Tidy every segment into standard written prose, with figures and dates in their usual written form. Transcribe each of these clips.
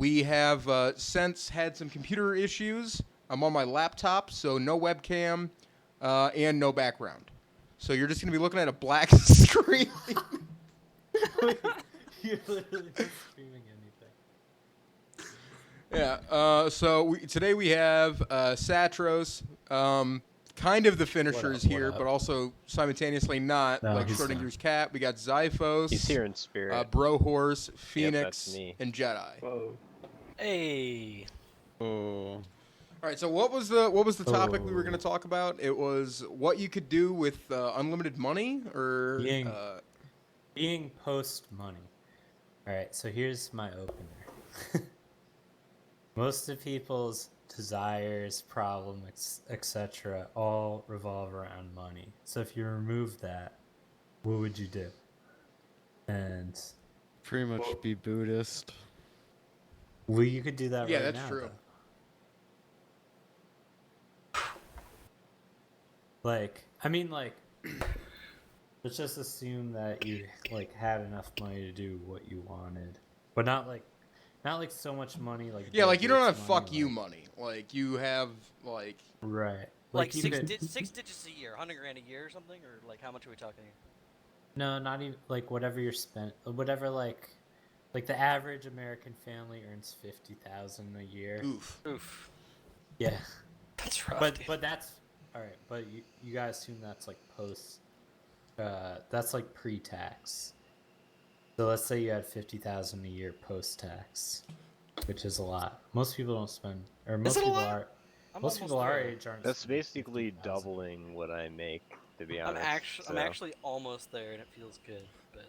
We have since had some computer issues. I'm on my laptop, so no webcam and no background. So you're just going to be looking at a black screen. You're literally just screaming anything. Yeah, today we have Satros, kind of the finishers here, but also simultaneously not, No, like he's Schrodinger's cat. We got Zyphos, He's here in spirit. Brohorse, Yep, Phoenix, that's me. and Jedi. Whoa. Hey. Oh. All right, so what was the topic we were going to talk about? It was what you could do with unlimited money, or being post money. All right, so here's my opener. Most of people's desires, problems, etc., all revolve around money. So if you remove that, what would you do? And Pretty much be Buddhist. well, you could do that right now. Yeah, that's true. Though. Like, I mean, like, let's just assume that you like had enough money to do what you wanted, but not like so much money. Like yeah, like you don't have money, fuck you money. Like you have like right, Like you six, could, 6 digits a year, 100 grand a year or something, or like how much are we talking here? no, not even like whatever you're spent, whatever like the average American family earns 50,000 a year. Oof. Yeah, That's rough. dude. but that's all right. But you guys assume that's like post. That's like pre-tax. So let's say you had 50,000 a year post-tax, which is a lot. Most people don't spend, or most it a people lot? are. I'm Most people our almost there. age aren't. That's spending basically 50,000. doubling what I make, to be I'm honest. actually almost there, and it feels good. But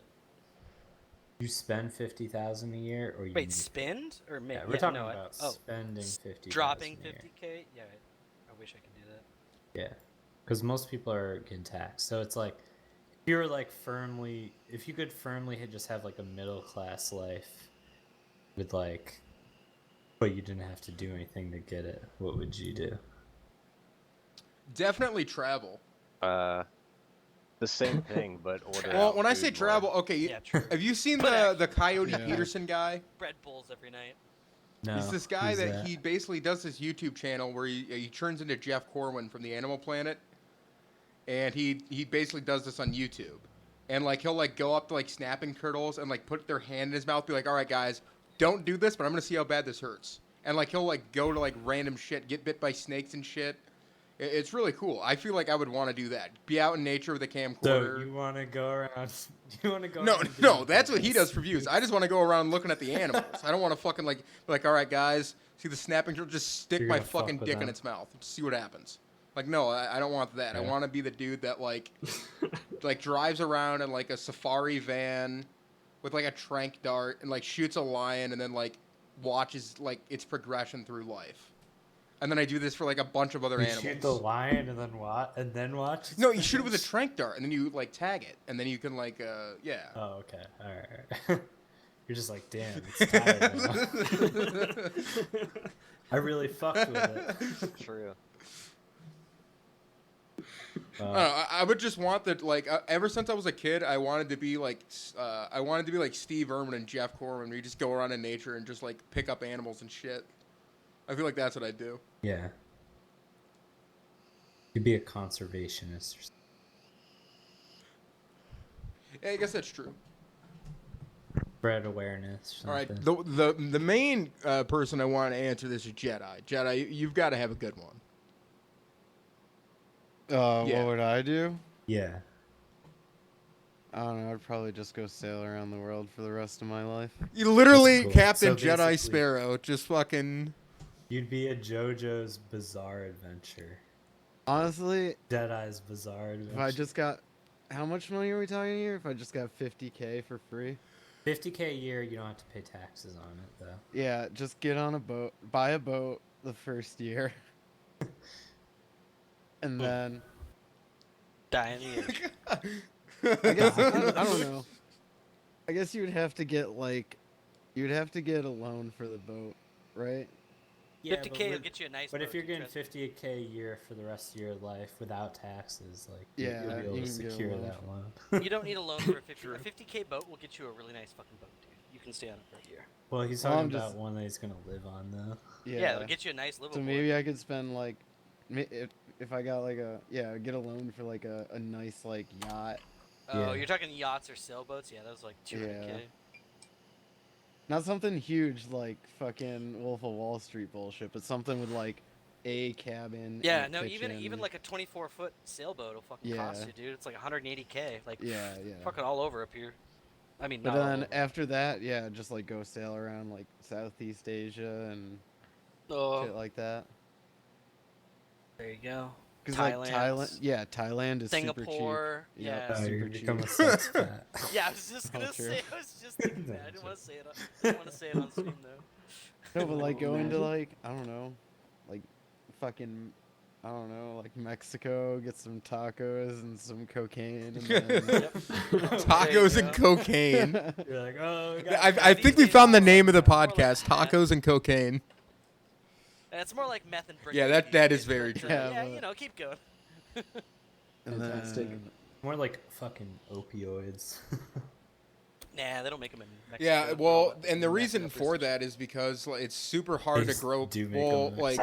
You spend 50,000 a year, or you wait, make- spend or make? Yeah, we're talking no, about oh, spending 50. dropping 50K. Yeah, I wish I could do that. Yeah, because most people are getting taxed. So it's like, if you were like if you could firmly just have like a middle class life, with like, but you didn't have to do anything to get it, what would you do? definitely travel. The same thing, but order. Well, out when I food say more. travel, okay, Yeah, true. have you seen But the Coyote Yeah. Peterson guy? Red Bulls every night. No, He's this guy who's that he basically does this YouTube channel where he turns into Jeff Corwin from the Animal Planet, and he basically does this on YouTube, and like he'll like go up to like snapping turtles and like put their hand in his mouth, be like, all right guys, don't do this, but I'm gonna see how bad this hurts, and like he'll like go to like random shit, get bit by snakes and shit. It's really cool. I feel like I would want to do that. Be out in nature with a camcorder. So you want to go around? You want to go? No, around no, doing that's what he things? does for views. I just want to go around looking at the animals. I don't want to fucking like be like, all right, guys, see the snapping turtle? Just stick You're my gonna fuck fucking with dick in them. its mouth. See what happens. Like, no, I don't want that. I Yeah. want to be the dude that like, like drives around in like a safari van with like a trank dart and like shoots a lion and then like watches like its progression through life. And then I do this for like a bunch of other You animals. shoot the lion and then watch. its No, you shoot it with a face? trank dart and then you like tag it and then you can like yeah. Oh, okay, all right. You're just like, damn, it's tired now. I really fucked with it. True. I don't know, I would just want that. Like ever since I was a kid, I wanted to be like Steve Irwin and Jeff Corwin, where you just go around in nature and just like pick up animals and shit. I feel like that's what I'd do. Yeah. You'd be a conservationist. Or something. Yeah, I guess that's true. Spread awareness. Or All right, something. the main person I want to answer this is Jedi. Jedi, you've got to have a good one. Yeah. What would I do? Yeah. I don't know. I'd probably just go sail around the world for the rest of my life. You literally That's cool. Captain So Jedi basically- Sparrow, just fucking. You'd be a JoJo's Bizarre Adventure. Honestly, Jedi's Bizarre Adventure. if I just got, how much money are we talking here? If I just got 50K for free? 50K a year, you don't have to pay taxes on it though. Yeah, just get on a boat, buy a boat the first year, and then Die in the ocean. I guess I don't know. I guess you'd have to get a loan for the boat, right? Yeah, 50K will get you a nice. But if boat, you're getting trust me. 50K a year for the rest of your life without taxes, like Yeah, you'll be able you to can get a secure loan. that loan. You don't need a loan for a 50K boat will get you a really nice fucking boat, dude. You can stay on it for a year. Well, he's Well, talking I'm about just- one that he's gonna live on though. Yeah, it'll get you a nice livable. So maybe I could spend like, if I got like get a loan for like a nice like yacht. Oh, Yeah. you're talking yachts or sailboats? Yeah, that was like 200K. Yeah. Not something huge like fucking Wolf of Wall Street bullshit, but something with like a cabin. Yeah, and no, kitchen. even like a 24-foot sailboat will fucking cost Yeah. you, dude. It's like 180K. Like, Yeah, yeah. fucking all over up here. I mean, But not all then over. after that, yeah, just like go sail around like Southeast Asia and Oh, shit like that. there you go. Cause like Thailand, Thailand is super cheap. Singapore, Yep, yeah. Oh, super you're cheap. becoming a sex pat. Yeah, I was just gonna Culture. say. I was just thinking that. I didn't want to say it. I didn't want to say it on stream though. No, but like Oh, going to imagine. like I don't know, like fucking I don't know, like Mexico, get some tacos and some cocaine, and then Tacos and cocaine. You're like, oh, I think we found the name of the podcast: Tacos and Cocaine. It's more like meth and brick. Yeah, that- that is very true. Yeah, Yeah, you know, keep going. and Fantastic. then more like fucking opioids. Nah, they don't make them in Mexico. Yeah, They're well, all and the in reason Mexico for first. that is because like, it's super hard They to grow. do make Well, 'em like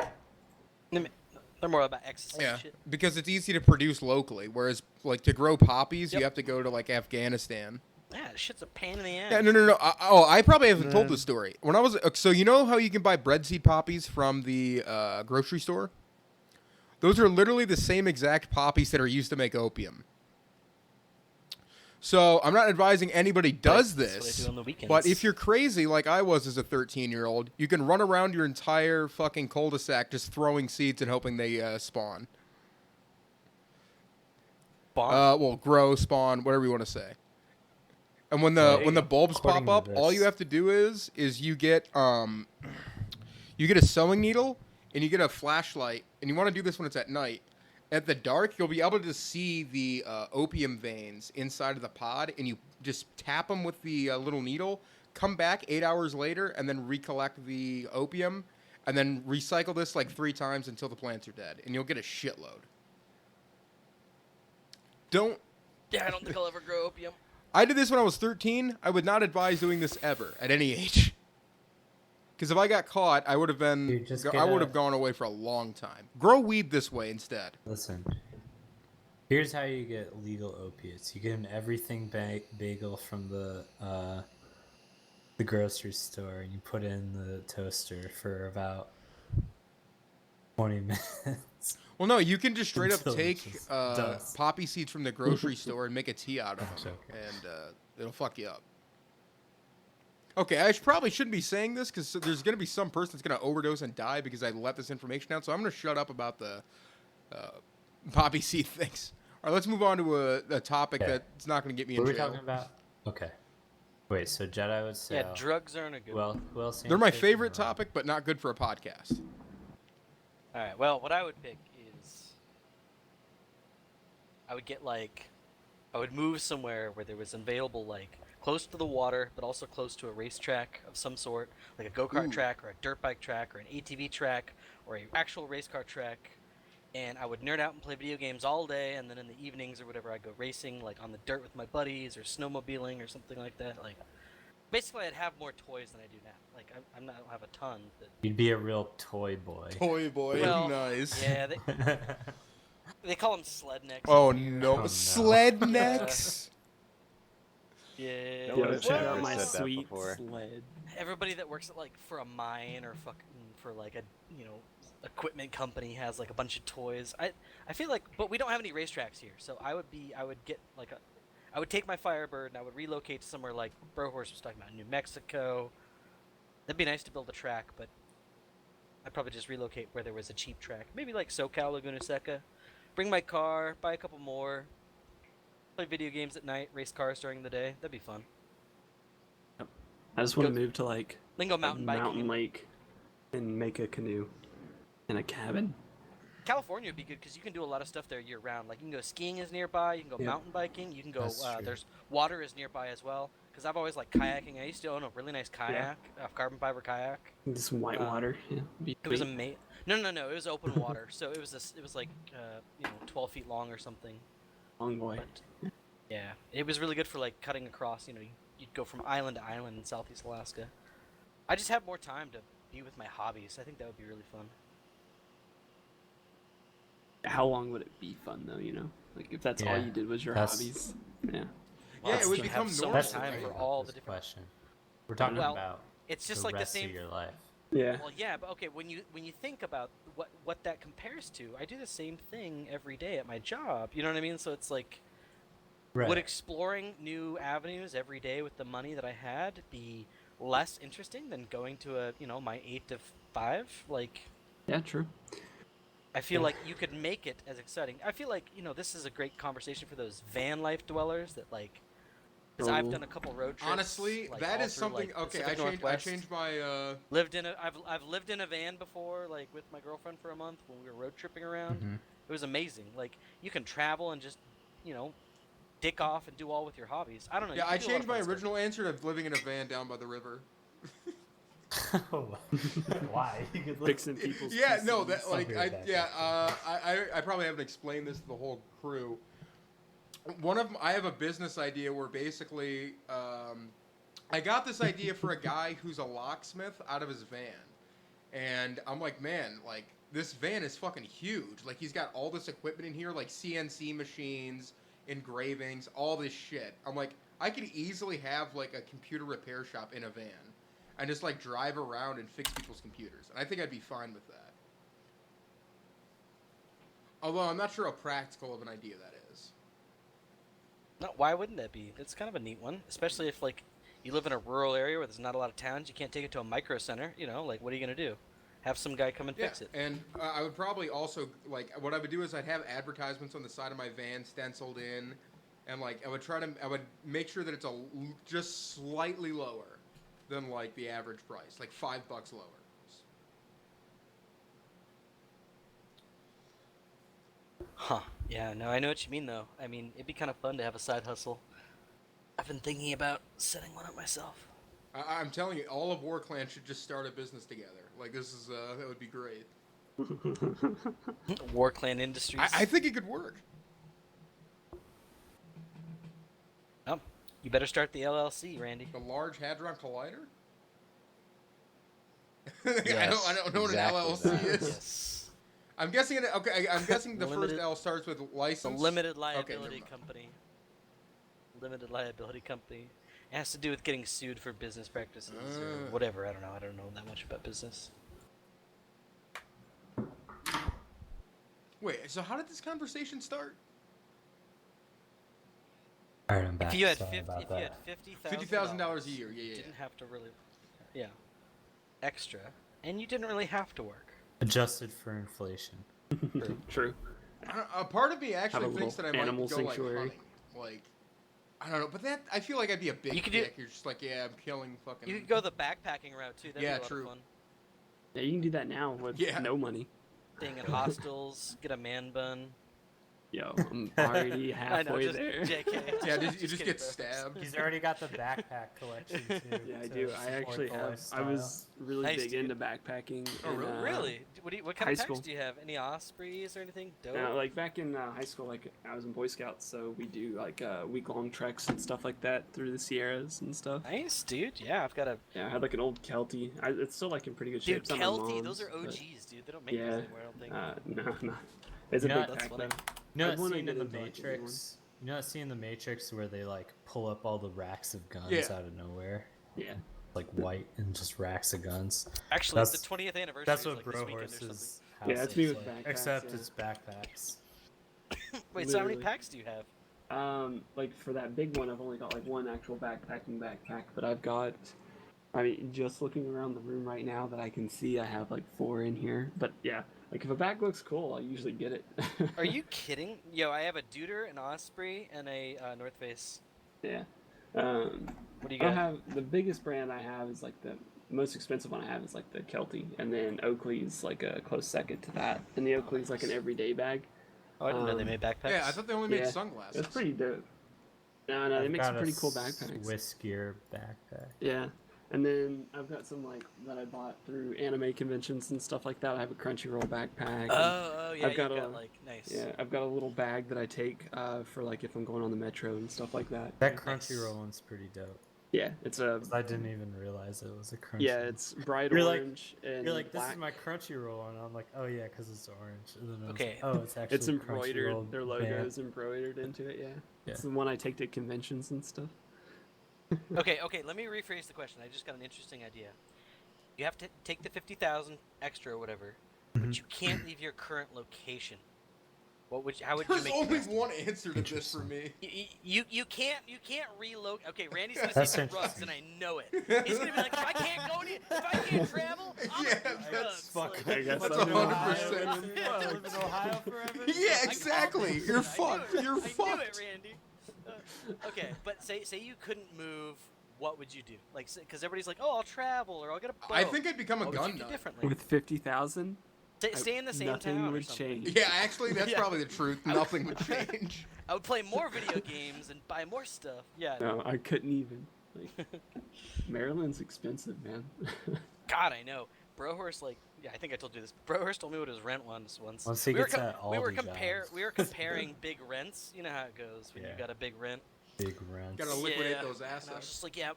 They're more about ecstasy yeah, and shit. because it's easy to produce locally. Whereas like to grow poppies, Yep. you have to go to like Afghanistan. Yeah, this shit's a pain in the ass. Yeah, no. I probably haven't told Man. this story. When I was so you know how you can buy bread seed poppies from the grocery store? Those are literally the same exact poppies that are used to make opium. So I'm not advising anybody does That's what this, they do on the weekends. but if you're crazy like I was as a 13-year-old, you can run around your entire fucking cul-de-sac just throwing seeds and hoping they spawn. Well, grow, spawn, whatever you want to say. And when the bulbs According pop to up, all this- you have to do is you get a sewing needle and you get a flashlight, and you want to do this when it's at night. At the dark, you'll be able to see the opium veins inside of the pod, and you just tap them with the little needle. Come back 8 hours later, and then recollect the opium, and then recycle this like 3 times until the plants are dead, and you'll get a shitload. Don't. Yeah, I don't think I'll ever grow opium. I did this when I was 13. I would not advise doing this ever at any age. Because if I got caught, I would have been. Dude, just I get would a- have gone away for a long time. Grow weed this way instead. Listen, here's how you get legal opiates. You get an everything bagel from the grocery store, and you put it in the toaster for about 20 minutes. Well, no, you can just straight up Until take it's just dust. poppy seeds from the grocery store and make a tea out of I'm them, joking. and it'll fuck you up. Okay, I probably shouldn't be saying this because there's going to be some person that's going to overdose and die because I let this information out. So I'm going to shut up about the poppy seed things. All right, let's move on to a topic Okay. that's not going to get me What in are we jail. talking about? Okay. Wait, so Jedi would say. Yeah, drugs aren't a good. Well, who else? They're my safe favorite and wrong? topic, but not good for a podcast. All right. Well, what I would pick is I would get like I would move somewhere where there was available like close to the water, but also close to a racetrack of some sort, like a go-kart Ooh. track or a dirt bike track or an ATV track or a actual race car track. And I would nerd out and play video games all day, and then in the evenings or whatever, I'd go racing, like on the dirt with my buddies or snowmobiling or something like that. Like, basically, I'd have more toys than I do now. Like, I don't have a ton, but You'd be a real toy boy. Toy boy, Well, nice. yeah, they call them sled necks. Oh over here. no, no. sled necks. Yeah. No Yo, one's check ever out my said that sweet before. sled. Everybody that works at like for a mine or fucking for like a equipment company has like a bunch of toys. I feel like, but we don't have any racetracks here, so I would get like I would take my Firebird and I would relocate to somewhere like Brohorse was talking about, New Mexico. That'd be nice to build a track, but I'd probably just relocate where there was a cheap track, maybe like SoCal, Laguna Seca. Bring my car, buy a couple more, play video games at night, race cars during the day. That'd be fun. I just want to Go- move to like Then go a mountain biking. mountain lake and make a canoe and a cabin. California would be good because you can do a lot of stuff there year round. Like you can go skiing is nearby, you can go Yeah. mountain biking, you can go. That's true. There's water is nearby as well. Because I've always liked kayaking. I used to own a really nice kayak, a carbon fiber kayak. Some white Uh, water. Yeah, be It was sweet. amazing. No. It was open water, so it was like 12 feet long or something. long boy. But yeah, it was really good for like cutting across. You you'd go from island to island in Southeast Alaska. I just have more time to be with my hobbies. I think that would be really fun. How long would it be fun though? You know, like if that's all Yeah, you did was your that's- hobbies. Yeah. Yeah, it would you become have so normal, much time right? for About all this the different. question. We're talking Well, about It's just the like the rest same. of your life. Yeah. Well, yeah, but okay. When you think about what that compares to, I do the same thing every day at my job. You know what I mean? So it's like, Right. would exploring new avenues every day with the money that I had be less interesting than going to my 8 to 5? Like, Yeah. True. I feel like you could make it as exciting. I feel like this is a great conversation for those van life dwellers that like. Because I've done a couple road trips. Honestly, like, that all is through, something. like, Okay, Pacific I Northwest. changed my. Lived in a I've lived in a van before, like with my girlfriend for a month when we were road tripping around. Mhm. It was amazing. Like you can travel and just dick off and do all with your hobbies. I don't know. Yeah, you I can do a lot changed of my fun stuff. original answer to living in a van down by the river. Why? You could Fixing people's. Yeah, no, PCs. that like Something I like that, yeah, I probably haven't explained this to the whole crew. I have a business idea where basically I got this idea for a guy who's a locksmith out of his van, and I'm like, man, like this van is fucking huge. Like he's got all this equipment in here, like CNC machines, engravings, all this shit. I'm like, I could easily have like a computer repair shop in a van, and just like drive around and fix people's computers, and I think I'd be fine with that. Although I'm not sure how practical of an idea that is. No, why wouldn't that be? It's kind of a neat one, especially if like you live in a rural area where there's not a lot of towns. You can't take it to a micro center. Like what are you gonna do? Have some guy come and fix it. And I would probably also like what I would do is I'd have advertisements on the side of my van stenciled in, and like I would make sure that it's just slightly lower than like the average price, like $5 lower. Huh. Yeah, no, I know what you mean, though. I mean, it'd be kind of fun to have a side hustle. I've been thinking about setting one up myself. I'm telling you, all of WarClan should just start a business together. Like this is that would be great. War Clan Industries. I think it could work. Oh, you better start the LLC, Randy. The Large Hadron Collider. Yes, I don't know exactly what an LLC that. is. Yes. I'm guessing it. Okay, I'm guessing the Limited- first L starts with The license. limited Okay, liability never mind. company. Limited liability company. It has to do with getting sued for business practices or whatever. I don't know. I don't know that much about business. Wait, so how did this conversation start? All right, I'm back. If you had Sorry about that. $50,000 a year. Yeah, you yeah. didn't have to really, extra, and you didn't really have to work. Adjusted for inflation. True. A part of me actually Have a thinks that I little might animal go sanctuary. like hunting. Like, I don't know, but that I feel like I'd be a big You could do- dick. You're just like, yeah, I'm killing fucking. You could go the backpacking route too. That'd Yeah, be a lot true. of fun. Yeah, you can do that now with Yeah. no money. Staying in hostels, get a man bun. Yo, I'm already I know, halfway just there. JK. Yeah, you just kidding, get bro. stabbed. He's already got the backpack collection too. Yeah, I to do. I support actually the have. I lifestyle. was really Nice, big dude. into backpacking. Oh, in, really? Really? What kind high of packs school. do you have? Any Ospreys or anything? Dope. Like back in high school, like I was in Boy Scouts, so we do like week-long treks and stuff like that through the Sierras and stuff. Nice, dude. Yeah, I've got a Yeah, I had like an old Kelty. It's still like in pretty good shape. dude. It's not my Kelty. Those mom's, are but- OGs, dude. They don't make Yeah. those anymore. I don't think. No. It's a You know big what? That's pack funny. though. You know I'd that wanna scene get in the into, like, a new Matrix? You know that scene in the Matrix where they like pull up all the racks of guns Yeah. out of nowhere? Yeah. Like white and just racks of guns. Actually, That's- it's the 20th anniversary. That's is, what like, this Bro weekend or something. Horse's house Yeah, that's me is with like, backpacks, except yeah. it's backpacks. Wait, so how many Literally. packs do you have? Like for that big one, I've only got like one actual backpack, but I've got. I mean, just looking around the room right now that I can see, I have like 4 in here. But yeah, like if a bag looks cool, I usually get it. Are you kidding? Yo, I have a Deuter, an Osprey, and a North Face. Yeah. What do you I got? have the biggest brand I have is like the most expensive one I have is like the Kelty, and then Oakley's like a close second to that, and the Oakley's like an everyday bag. Oh, I didn't know they made backpacks. Yeah, I thought they only made Yeah. sunglasses. It's pretty dope. No, they I've make some got a pretty cool backpacks. Swiss gear backpack. Yeah. And then I've got some like that I bought through anime conventions and stuff like that. I have a Crunchyroll backpack. and Oh, yeah, I've got you got a- like nice. yeah, I've got a little bag that I take for like if I'm going on the metro and stuff like that. That Nice. Crunchyroll one's pretty dope. Yeah, it's a 'Cause I didn't even realize it was a crunchy. yeah, it's bright You're like- orange and You're like, this black. is my Crunchyroll, and I'm like, oh yeah, because it's orange. And then I was Okay. like, oh, it's actually It's embroidered. Crunchyroll Their band. logo is embroidered into it. Yeah. Yeah. It's the one I take to conventions and stuff. Okay, let me rephrase the question. I just got an interesting idea. You have to take the 50,000 extra or whatever, Mhm. but you can't leave your current location. How would you There's make only the one answer to this for me. You can't relocate. Okay, Randy's gonna That's say some drugs, and I know it. He's gonna be like, if I can't travel, I'm Yeah, gonna do that's drugs. I guess That's I'm doing 100%. I live in Ohio forever. Yeah, exactly. You're fucked. You're I knew fucked. it, Randy. Okay, but say you couldn't move, what would you do? Like, because everybody's like, oh, I'll travel or I'll get a boat. I think I'd become a What would gun you do nut. differently? With 50,000, Stay in the same nothing town or would something. change. Yeah, actually, that's Yeah. probably the truth. Nothing would change. I would play more video games and buy more stuff. Yeah. No, I couldn't even. Like, Maryland's expensive, man. God, I know. Brohorse, like, yeah, I think I told you this. Brohorse told me what his rent was once. Once he we were gets that we were Aldi jobs. we were comparing big rents. You know how it goes when you Yeah. got a big rent. Big rent. Gotta liquidate Yeah. those And I was assets. just like, yeah.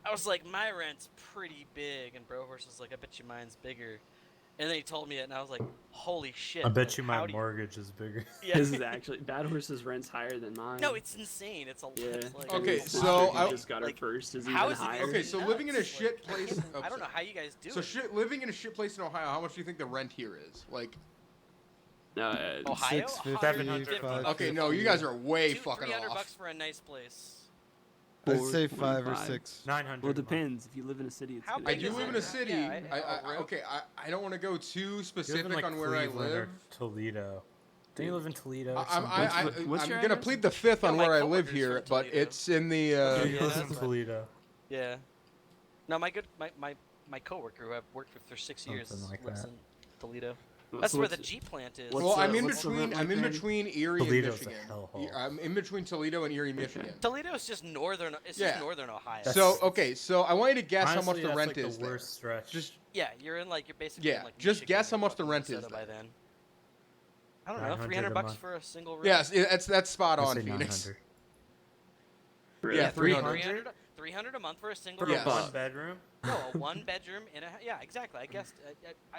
I was like, my rent's pretty big, and Brohorse was like, I bet you mine's bigger. And then he told me it, and I was like, holy shit. I bet like, you how my do mortgage is bigger. Yeah. His is actually Bad Horse's rent's higher than mine. No, it's insane. It's a lot. Yeah. It's like, Okay, his so sister who I- just got her like, first is how even is it higher. Okay, so living in a nuts? shit Like, place. I don't know how you guys do So it. living in a shit place in Ohio, how much do you think the rent here is? Like, Ohio? 650, 150. okay, no, you guys are way Two, fucking $300 off. bucks for a nice place. I'd say 5 or 425. 6. 900. Well, it depends. If you live in a city, it's How good. I big do is live in it? a city. Yeah, I don't want to go too You live in, specific like, on where I Cleveland or live. Toledo. Don't you live in Toledo? or I'm, something? What's I'm your gonna address? plead the fifth Yeah, on my where I live coworker's here, from but Toledo. it's in the. He Yeah, lives in that's fine. Toledo. Yeah. No, my coworker who I've worked with for 6 years Something like lives that. in Toledo. So That's where the what's- Jeep plant is. what's Well, the- I'm in what's the rent between. I'm like in there? between Erie Toledo's and a Michigan. hellhole. I'm in between Toledo and Erie, Michigan. Toledo's just northern. It's Yeah. just northern Ohio. That's- So okay, so I want you to guess how much Honestly, the that's, rent like, is the there. worst stretch. Just Yeah, you're basically Yeah, in like just Michigan guess how or much the fucking rent is Minnesota by there. then. I don't know, 900 $300 a bucks month. for a single room. yes, that's spot I on, say Phoenix. 900. Really? Yeah, 300. 300 a month for a single For Yes. a room. one bedroom? No, a one bedroom in a yeah, exactly. I guessed.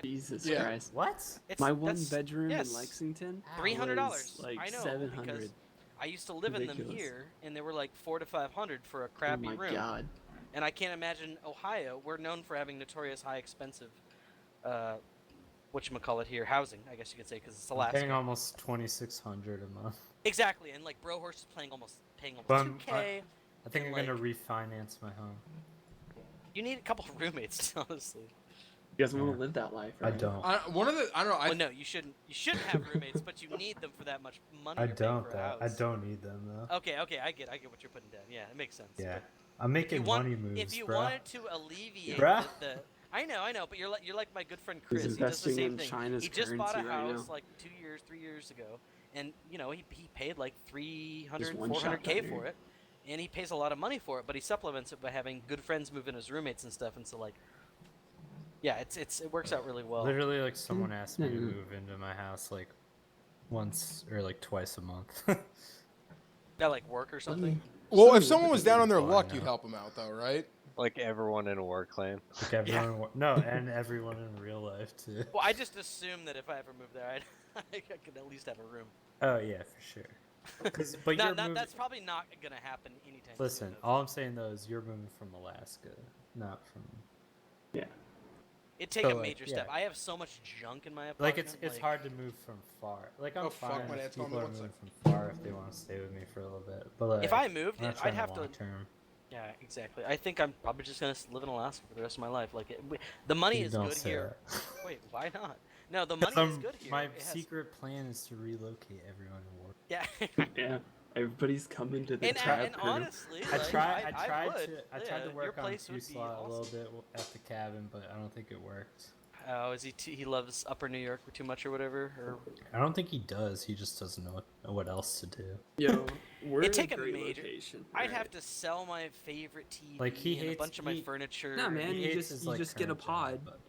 Jesus Yeah. Christ. What? It's, My one that's- bedroom yes. in Lexington. $300. was like I know 700. because I used to live in them Ridiculous. here, and they were like $400 to $500 for a Oh crappy my room. god. And I can't imagine Ohio. We're known for having notorious high expensive, whatchamacallit here, housing. I guess you could say because it's I'm Alaska. paying almost $2,600 a month. Exactly, and like Brohorse is paying almost But I'm- 2K. I think I'm And, gonna refinance my home. You need a couple of roommates, honestly. You guys want Yeah. to live that life, I right? don't. One of the I don't know. Well, no, you shouldn't. You shouldn't have roommates, but you need them for that much money. I you're paying don't for a though. I house. don't need them though. Okay, I get what you're putting down. Yeah, it makes sense. Yeah. But I'm if you making want- money moves, If you bruh. wanted to alleviate Bruh. the I know, but you're like my good friend He's Chris. He does the investing same in thing. China's He just bought a currency right house now. like 3 years ago, and you know he paid like 300, Just one shot 400K that for year. it, and he pays a lot of money for it. But he supplements it by having good friends move in as roommates and stuff, and so like, yeah, it works out really well. Literally, like someone asked me to Mhm. move into my house like once or like twice a month. That like work or something. Well, if someone was down on their Oh, I luck, know. you'd help them out, though, right? Like everyone in a war clan. Like everyone, no, and everyone in real life too. Well, I just assume that if I ever moved there, I could at least have a room. Oh yeah, for sure. 'Cause- but you're moving. That's probably not gonna happen anytime. Listen, soon. all I'm saying though is you're moving from Alaska, not from. Yeah. It'd take so, a like, major yeah. step. I have so much junk in my apartment. Like it's like- hard to move from far. Like I'm Oh, fuck, fine my if dad's calling people me. are One moving sec. from far if they want to stay with me for a little bit. But like, If I moved, I'm not I'd trying have to. long term. Yeah, exactly. I think I'm probably just gonna live in Alaska for the rest of my life. Like the money You is don't good say here. Wait, why not? No, the 'Cause money is good here. My It has- secret plan is to relocate everyone to work. Yeah. Yeah. Everybody's coming to the and trap and crew. honestly, I like, tried. I tried would. to. I Yeah, tried to your work on place would Obtuse be slot a little awesome. bit at the cabin, but I don't think it worked. Oh, is he loves Upper New York too much or whatever? Or I don't think he does. He just doesn't know what else to do. Yo, we're It'd take a a great major- location. I'd right? have to sell my favorite TV Like, he and a hates- bunch of my he- furniture. Nah, man, He you hates just- his, you like, just get a current job, pod. but-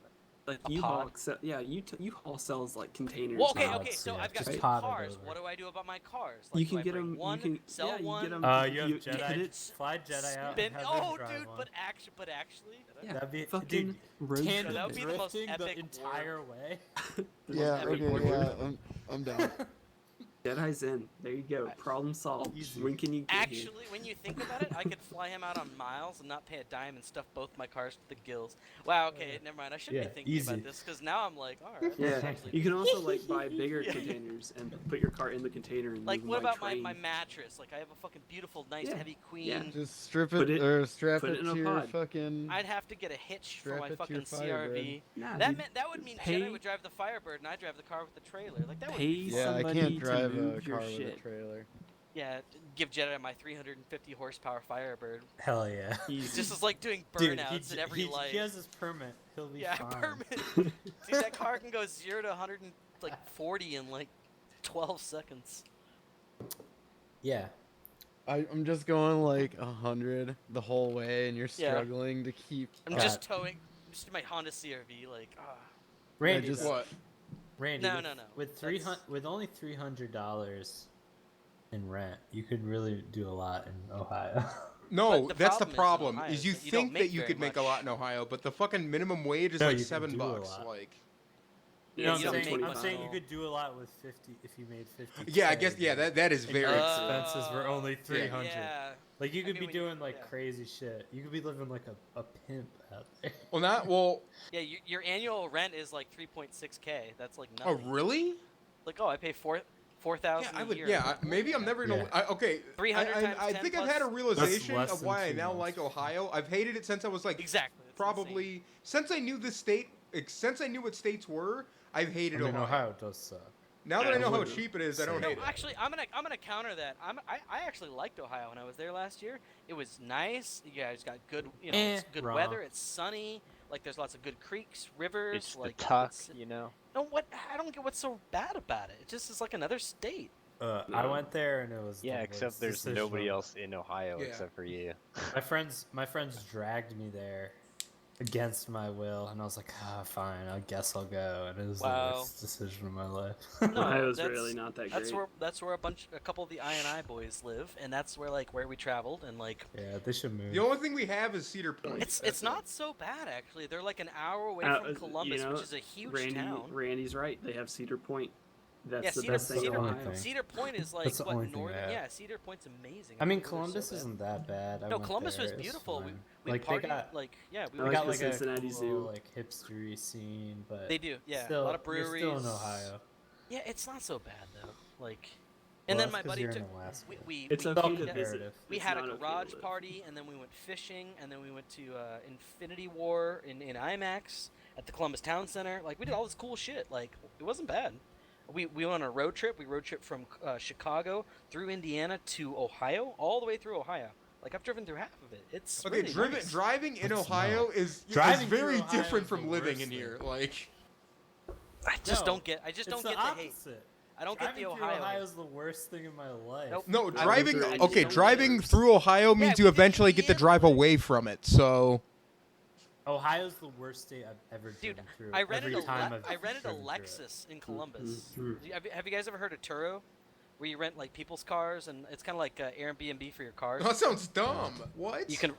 Like A U-Haul, pod? U-Haul sells like containers. Well, okay, now. okay. So yeah, I've got just two pod it cars. over. What do I do about my cars? Like, You do can I get bring them. one, You can sell yeah, you one? get them. You have you Jedi. hit it. Fly Jedi out Spin. and have Oh, them drive dude, one. but actually, Yeah, That'd be fucking dude, road So tandem that would be the most drifting epic entire way. Yeah, Every okay, board yeah, I'm down. Jedi's in. There you go. Problem solved. Easy. When can you get here? Actually, when you think about it, I could fly him out on miles and not pay a dime and stuff both my cars to the gills. Wow, okay, never mind. I shouldn't Yeah, be thinking easy. about this because now I'm like, all right. Yeah, actually you can also like buy bigger Yeah. containers and put your car in the container and Like, move what by about my train. mattress? Like, I have a fucking beautiful, nice, Yeah, heavy queen. yeah. Just strip Put it, it- or strap put it it in to a your pod. fucking. I'd have to get a hitch for Strap my it to fucking your Firebird. CRV. Nah, That dude, meant that would mean pay- Jedi would drive the Firebird and I drive the car with the trailer. Like that would pay be fun. Yeah, I somebody can't to drive a move your car with a shit. trailer. Yeah, give Jedi my 350 horsepower Firebird. Hell yeah. It's just like doing Dude, burnouts at every light. he has his permit. He'll be Yeah, fine. permit. Dude, that car can go 0 to 140 in like 12 seconds. Yeah. I'm just going like 100 the whole way, and you're Yeah. struggling to keep. I'm God. just towing, just in my Honda CRV, like, Randy, just- What? Randy. No, with, no, no. With That's- with only $300 in rent, you could really do a lot in Ohio. No, But the that's the problem problem. is in Ohio Is you is that you don't think make that you very could make a much. lot in Ohio, but the fucking minimum wage is No, like you can do a $7. lot. Like, Yeah, I'm you don't saying, make I'm much saying at you all. could do a lot with 50 if you made 50. yeah, I guess that is and very your true. expenses were only 300. Yeah. Like you I could mean, be when you- doing like yeah. crazy shit. You could be living like a pimp out there. Well, Yeah, your annual rent is like 3.6K. That's like oh nothing. really? Like, oh, I pay 4,000 Yeah, I a would. year. Yeah, maybe I'm never gonna. Yeah. Okay, 300 times I 10 think I've had a plus- realization less of than why I 2 now months. like Ohio. I've hated it since I was like Exactly. that's probably since I knew this state. Since I knew what states were, I've I hated mean, Ohio. Ohio does suck. Now that I Yeah, know how Ohio. cheap it is, I don't Same. hate No, it. actually, I'm gonna counter that. I actually liked Ohio when I was there last year. It was nice. You guys got good, it's good wrong. weather. It's sunny. Like there's lots of good creeks, rivers. It's the like tuck, it's- you know. No, what? I don't get what's so bad about it. It just is like another state. I No. went there and it was Yeah, the except worst there's decision nobody of- else in Ohio Yeah. except for you. My friends dragged me there against my will, and I was like, fine, I guess I'll go. And it was Wow. the worst decision of my life. No, Ohio's that's- really not that That's great. where a couple of the I boys live, and that's where we traveled, and like Yeah, they should move. The only thing we have is Cedar Point. it's That's it. not so bad actually. They're like an hour away Uh, from you Columbus, know, which is a huge Randy, town. Randy's right. They have Cedar Point. That's Yeah, the Cedar- best thing in Cedar- Ohio. thing. Cedar Point is like That's the what only thing northern. bad. Yeah, Cedar Point's amazing. I mean, It was so Columbus bad. isn't that bad. I No, went Columbus there, was it beautiful. We fine. partied Like, they got, like yeah, we I they like got the like a Cincinnati cool, Zoo. like hipstery scene, but They do, yeah. Still, a lot of you're breweries. still in Ohio. Yeah, it's not so bad though. Like, Well, and then that's my 'cause buddy you're in took. Alaska. It's we okay to comparative. visit. We It's had a not okay to garage live. party, and then we went fishing, and then we went to Infinity War in IMAX at the Columbus Town Center. Like, we did all this cool shit. Like, it wasn't bad. We went on a road trip. We road trip from Chicago through Indiana to Ohio, all the way through Ohio. Like, I've driven through half of it. It's Okay, really nice. driving in That's Ohio no. is Driving very through Ohio different is from the living worst in here. thing. Like, I just No, don't get. I just don't it's get the the hate. opposite. I don't get Driving the through Ohio. Ohio is the worst thing in my life. Nope. no, I've driving. been through it. Okay, I just driving don't- through Ohio means Yeah, you we did eventually get to Indiana, drive like- away from it. So, Ohio's the worst state I've ever Dude, driven through. I rented Every a time Le- I've I rented a driven through it. Lexus in Columbus. Mhm. Have you guys ever heard of Turo? Where you rent like people's cars, and it's kind of like Airbnb for your cars. that sounds dumb. What? You can.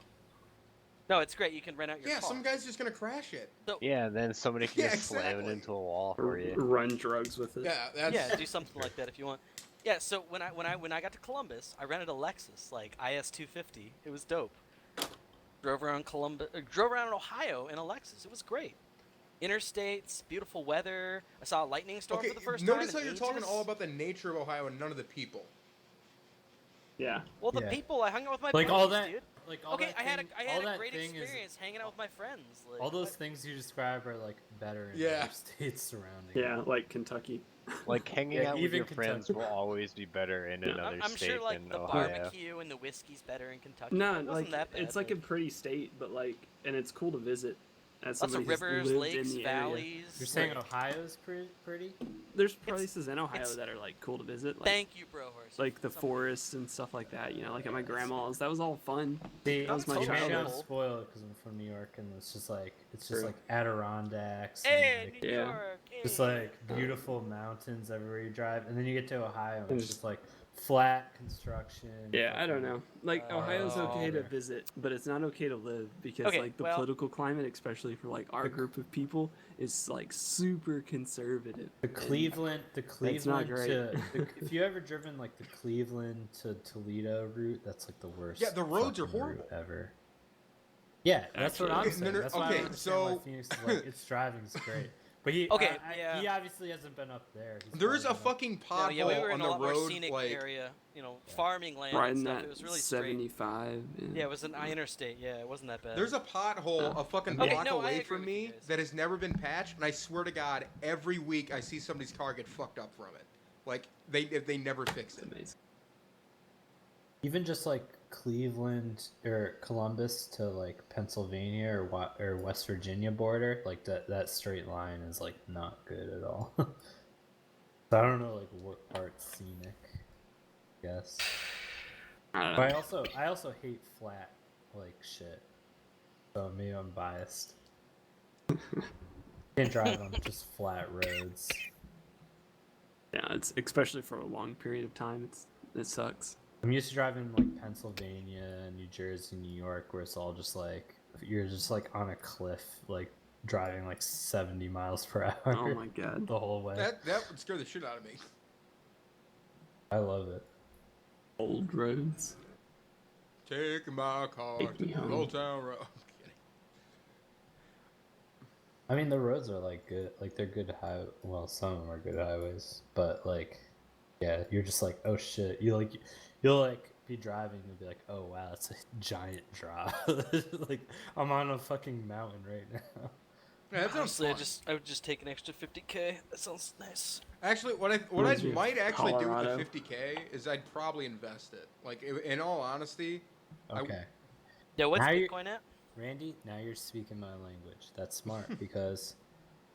No, it's great. You can rent out your Yeah, car. some guy's just gonna crash it. Yeah, and then somebody can Yeah, just slam it exactly. into a wall for you. Run drugs with it. Yeah, that's. Yeah, do something like that if you want. Yeah, so when I got to Columbus, I rented a Lexus, like IS 250. It was dope. Drove around drove around Ohio in a Lexus. It was great. Interstates, beautiful weather. I saw a lightning storm Okay, for the first time. notice how in you're talking ages. all about the nature of Ohio and none of the people. Yeah. Well, the Yeah. people I hung out with my Like buddies, all that, dude. like all Okay, that I had thing- a all that great thing is- experience hanging out with my friends. Like, all those what- things you describe are like better in Yeah. other states surrounding. Yeah, like Kentucky. Like hanging Yeah, out with even your friends Kentucky. will always be better in Yeah. another I'm state sure like than the Ohio. barbecue and the whiskey's better in Kentucky. No, It wasn't like that bad, it's like a but- pretty state, but like, and it's cool to visit. as Lots somebody of who's rivers, lived lakes, in the area. valleys. You're saying like- Ohio's pretty? There's It's- places in Ohio it's- that are like cool to visit. Like, Thank you, bro horse. like the Some- forests and stuff like that. You know, like at my grandma's. That was all fun. See, That was my maybe I'm childhood. spoiled because I'm from New York, and it's just True. like Adirondacks. Hey, and, like, New Yeah. York. Hey. just like beautiful mountains everywhere you drive, and then you get to Ohio, and And it's just- just like flat construction. Yeah, I don't fucking- know. Like Ohio's Oh. okay to visit, but it's not okay to live because Okay, like the well- political climate, especially for like our group of people, is like super conservative. The Cleveland not great. if you ever driven like the Cleveland to Toledo route, that's like the worst. Yeah, the roads are fucking route horrible. ever. Yeah, that's what I'm Okay, saying. no, That's why I okay, don't understand why so- Phoenix is like its driving's great, but he Okay, he yeah. obviously hasn't been up there. He's There is a probably been up- fucking No, pothole yeah, we were on in a the lot more road, scenic like area, farming land and Riding stuff. that It was really straight. 75. Yeah, it was an interstate. Yeah, it wasn't that bad. there's a pothole a fucking Okay, block no, I away agree from with you me guys. that has never been patched, and I swear to God, every week I see somebody's car get fucked up from it. Like they never fix it. Amazing. even just like Cleveland or Columbus to like Pennsylvania or West Virginia border, like that straight line is like not good at all. So I don't know like what part's scenic. I guess. I don't But know. I also hate flat like shit. So maybe I'm biased. Can't drive on just flat roads. Yeah, it's especially for a long period of time. It sucks. I'm used to driving like Pennsylvania, New Jersey, New York, where it's all just like you're just like on a cliff, like driving like 70 miles per hour Oh my god. the whole way. That would scare the shit out of me. I love it. Old roads. Taking my car Take to me the home. old town road. I'm kidding. I mean, the roads are like good, like they're good well, some of them are good highways, but like, yeah, you're just like, oh shit, you'll like be driving and be like, oh wow, that's a giant drop. Like I'm on a fucking mountain right now. Yeah, that sounds Honestly, fun. I would just take an extra 50K. That sounds nice. Actually, what I Where's your might actually do Colorado? with the 50K is I'd probably invest it. Like in all honesty, Okay, Yeah, what's Now you're- Bitcoin at? Randy, now you're speaking my language. That's smart because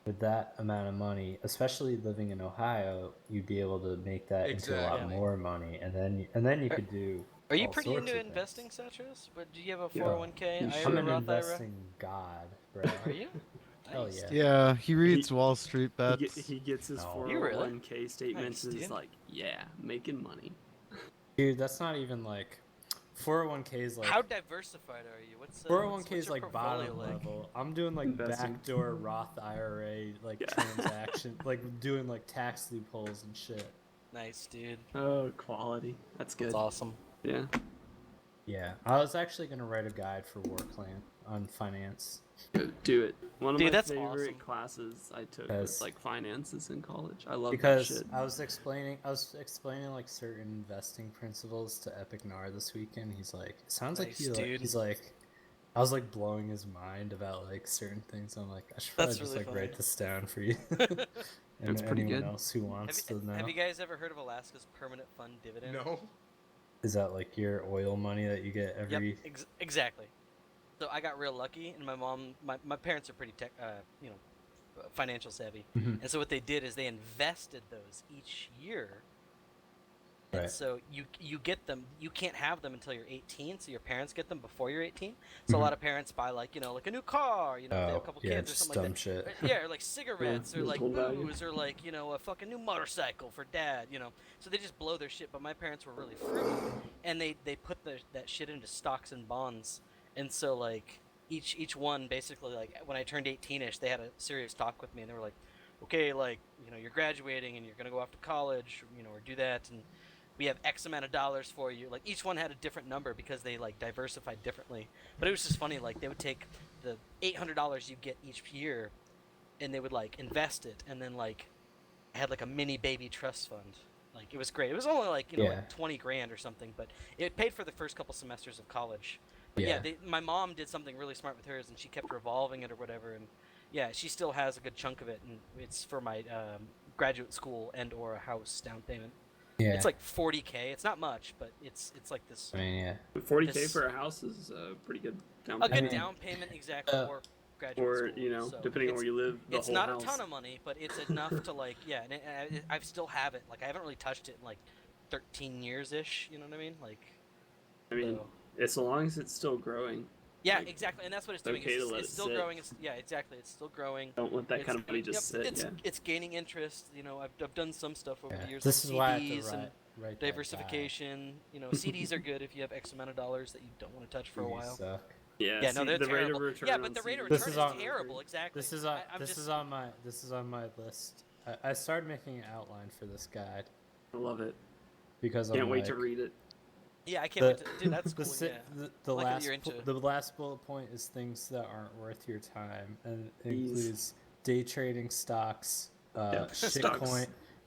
with that amount of money, especially living in Ohio, you'd be able to make that into a lot Exactly. more money, and then you could do. Are you all pretty sorts into of investing, things. Satras? But do you have a Yeah. 401k? You IRA, should. I'm an Roth IRA? investing god, bro. Are you? Hell Nice, yeah. dude. Yeah, he reads Wall Street bets. He gets his No. You really? 401k statements Nice, and is dude. like, yeah, making money. Dude, that's not even like 401k is like How diversified are you? What's 401k what's is your like portfolio bottom like? level. I'm doing like Investing. backdoor Roth IRA like Yeah. transaction, like doing like tax loopholes and shit. Nice, dude. Oh, quality. That's good. That's awesome. Yeah. Yeah, I was actually gonna write a guide for WarClan on finance. Do it. One of Dude, my that's favorite awesome. classes I took Because- was like finances in college. I love Because that shit. I was explaining like certain investing principles to Epic Nar this weekend. He's like, it sounds like Nice, dude. he's like, I was like blowing his mind about like certain things. I'm like, I should probably That's just really like write funny. this down for you. And That's pretty anyone good. else who wants to know. Have you guys ever heard of Alaska's permanent fund dividend? no. Is that like your oil money that you get every? Yep, exactly. So I got real lucky, and my parents are pretty financial savvy, Mhm. and so what they did is they invested those each year. And Right. so you get them. You can't have them until you're 18. So your parents get them before you're 18. So Mhm. a lot of parents buy like a new car. If they have a couple yeah, kids or just something like dumb that. shit. Yeah, or like cigarettes, or the like total value. booze, or like a fucking new motorcycle for dad. So they just blow their shit. But my parents were really frugal, and they put that shit into stocks and bonds. And so like each one basically, like when I turned 18ish, they had a serious talk with me, and they were like, okay, like you're graduating and you're gonna go off to college, or do that, and we have X amount of dollars for you. Like each one had a different number because they like diversified differently. But it was just funny. Like they would take the $800 you get each year, and they would like invest it, and then like I had like a mini baby trust fund. Like it was great. It was only like Yeah. like 20 grand or something, but it paid for the first couple semesters of college. But Yeah. my mom did something really smart with hers, and she kept revolving it or whatever. And yeah, she still has a good chunk of it, and it's for my graduate school and or a house down payment. Yeah. It's like 40K. It's not much, but it's like this I mean, yeah. 40K this- for a house is pretty good down a payment. good down payment exactly. Or graduate or school. So depending on it's- where you live, the it's whole not house. a ton of money, but it's enough to like, yeah. And I still have it. Like I haven't really touched it in like 13 years ish. You know what I mean? Like, I mean, so- as long as it's still growing. yeah, Like, exactly. And that's what it's it's doing. okay to let It's it still sit. growing. Yeah, exactly. It's still growing. Don't let that It's- kind of money just yep, sit. It's gaining interest. You know, I've done some stuff over Yeah. the years. This like is why I have CDs to and write that guy. diversification. You know, CDs are good if you have X amount of dollars that you don't want to touch for a You while. suck. Yeah, Yeah, no, see, they're the rate of terrible. return Yeah, on but the rate of CDs This return is is on- terrible. Exactly. This is on my list. I started making an outline for this guide I love it. because Can't I'm wait like, to read it. Yeah, I can't wait to. Dude, that's the cool. si- Yeah. the I like that last you're into it. the last bullet point is things that aren't worth your time, and it Jeez. includes day trading stocks, Stocks.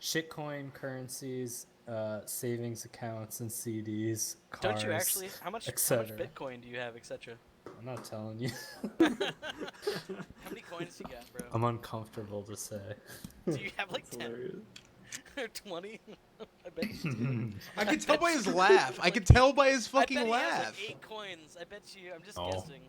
shitcoin currencies, savings accounts and CDs, cars. Don't you actually? How much etc. Bitcoin do you have, etc.? I'm not telling you. How many coins do you got, bro? I'm uncomfortable to say. Do you have like That's 10 hilarious. or 20? I bet you do. I can tell by his laugh. I can tell by his I fucking bet he has laugh. like 8 coins. I bet you. I'm just Oh. guessing.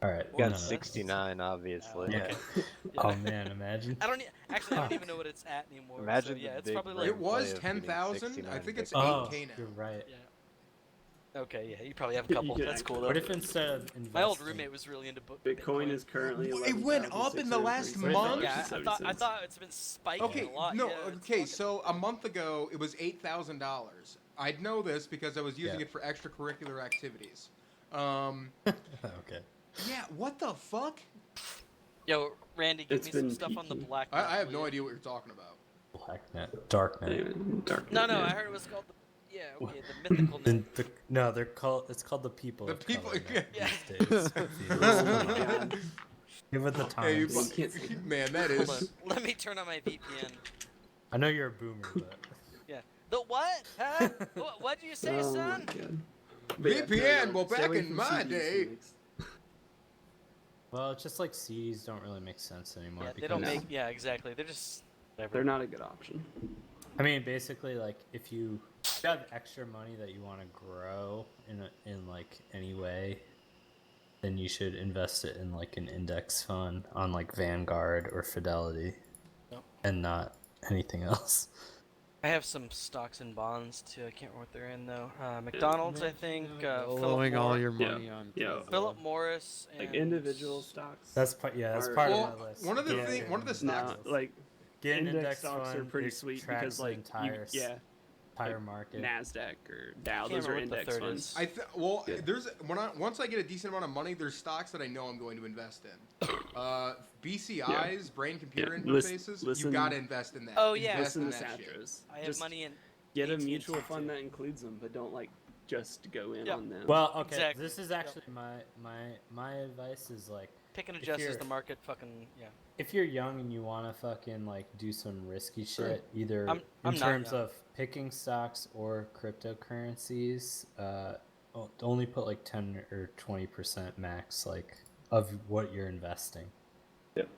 All right. You got no. 69, obviously. Yeah. Yeah. Oh man, imagine. I don't actually. I don't even know what it's at anymore. Imagine so, yeah, the it's big probably brain like. It was play of getting 10,000. I 69 think it's Bitcoin. 8K now. You're right. Yeah. Okay, yeah, you probably have a You couple. could That's cool actually- though. What if instead of investing, My old roommate was really into Bitcoin is currently. It went up in the last month? Yeah, I thought it's been spiking Okay, a lot. no, yeah, it's okay. fucking- So a month ago, it was $8,000. I'd know this because I was using Yeah. it for extracurricular activities. okay. Yeah, what the fuck? Yo, Randy, give It's me some been stuff on the peaking. black. I have will no you? idea what you're talking about. Blacknet, darknet. Anyway, dark. No, yeah. I heard it was called the. Yeah, okay, the mythical net. No, they're called. It's called the people. The of people- color net yeah. these days. Oh my god. Give it the Hey, you times. man, that Hold on, is. let me turn on my VPN. I know you're a boomer, but Yeah. The what? Huh? What'd you say, Oh my son? god. But yeah, VPN, well, stay back away in from my CDs, day- Phoenix. well, it's just like CDs don't really make sense anymore. Yeah, they because, don't No. make. Yeah, exactly. They're just. Whatever. They're not a good option. I mean, basically, like if you have extra money that you want to grow in like any way, then you should invest it in like an index fund on like Vanguard or Fidelity, Yep. and not anything else. I have some stocks and bonds too. I can't remember what they're in though. McDonald's, I think. Blowing all your Yeah. money on Yeah. Tesla. Philip Morris. And Like individual stocks. That's part. Yeah, that's Are- part Well, of my list. one of the Get thing- an one of the index stocks- Now, like Get an index stocks fund, are pretty it sweet tracks because the like entire like, market. Nasdaq or Dow, Can't those are remember what the index third funds. is. Well, Yeah. there's once I get a decent amount of money, there's stocks that I know I'm going to invest in. BCIs, brain computer Yeah. interfaces. You Listen- gotta invest in that. Oh, yeah. Invest Listen in to that shit. Satras. I have Just money in. get a AT&T mutual fund too. that includes them, but don't like just go in Yeah. on them. Well, okay. Exactly. This is Yep. actually my advice is like Pick and If adjust as you're- the market fucking. Yeah. if you're young and you want to fucking like do some risky shit, either I'm in not terms young. of picking stocks or cryptocurrencies, only put like 10 or 20% max like of what you're investing. Yep.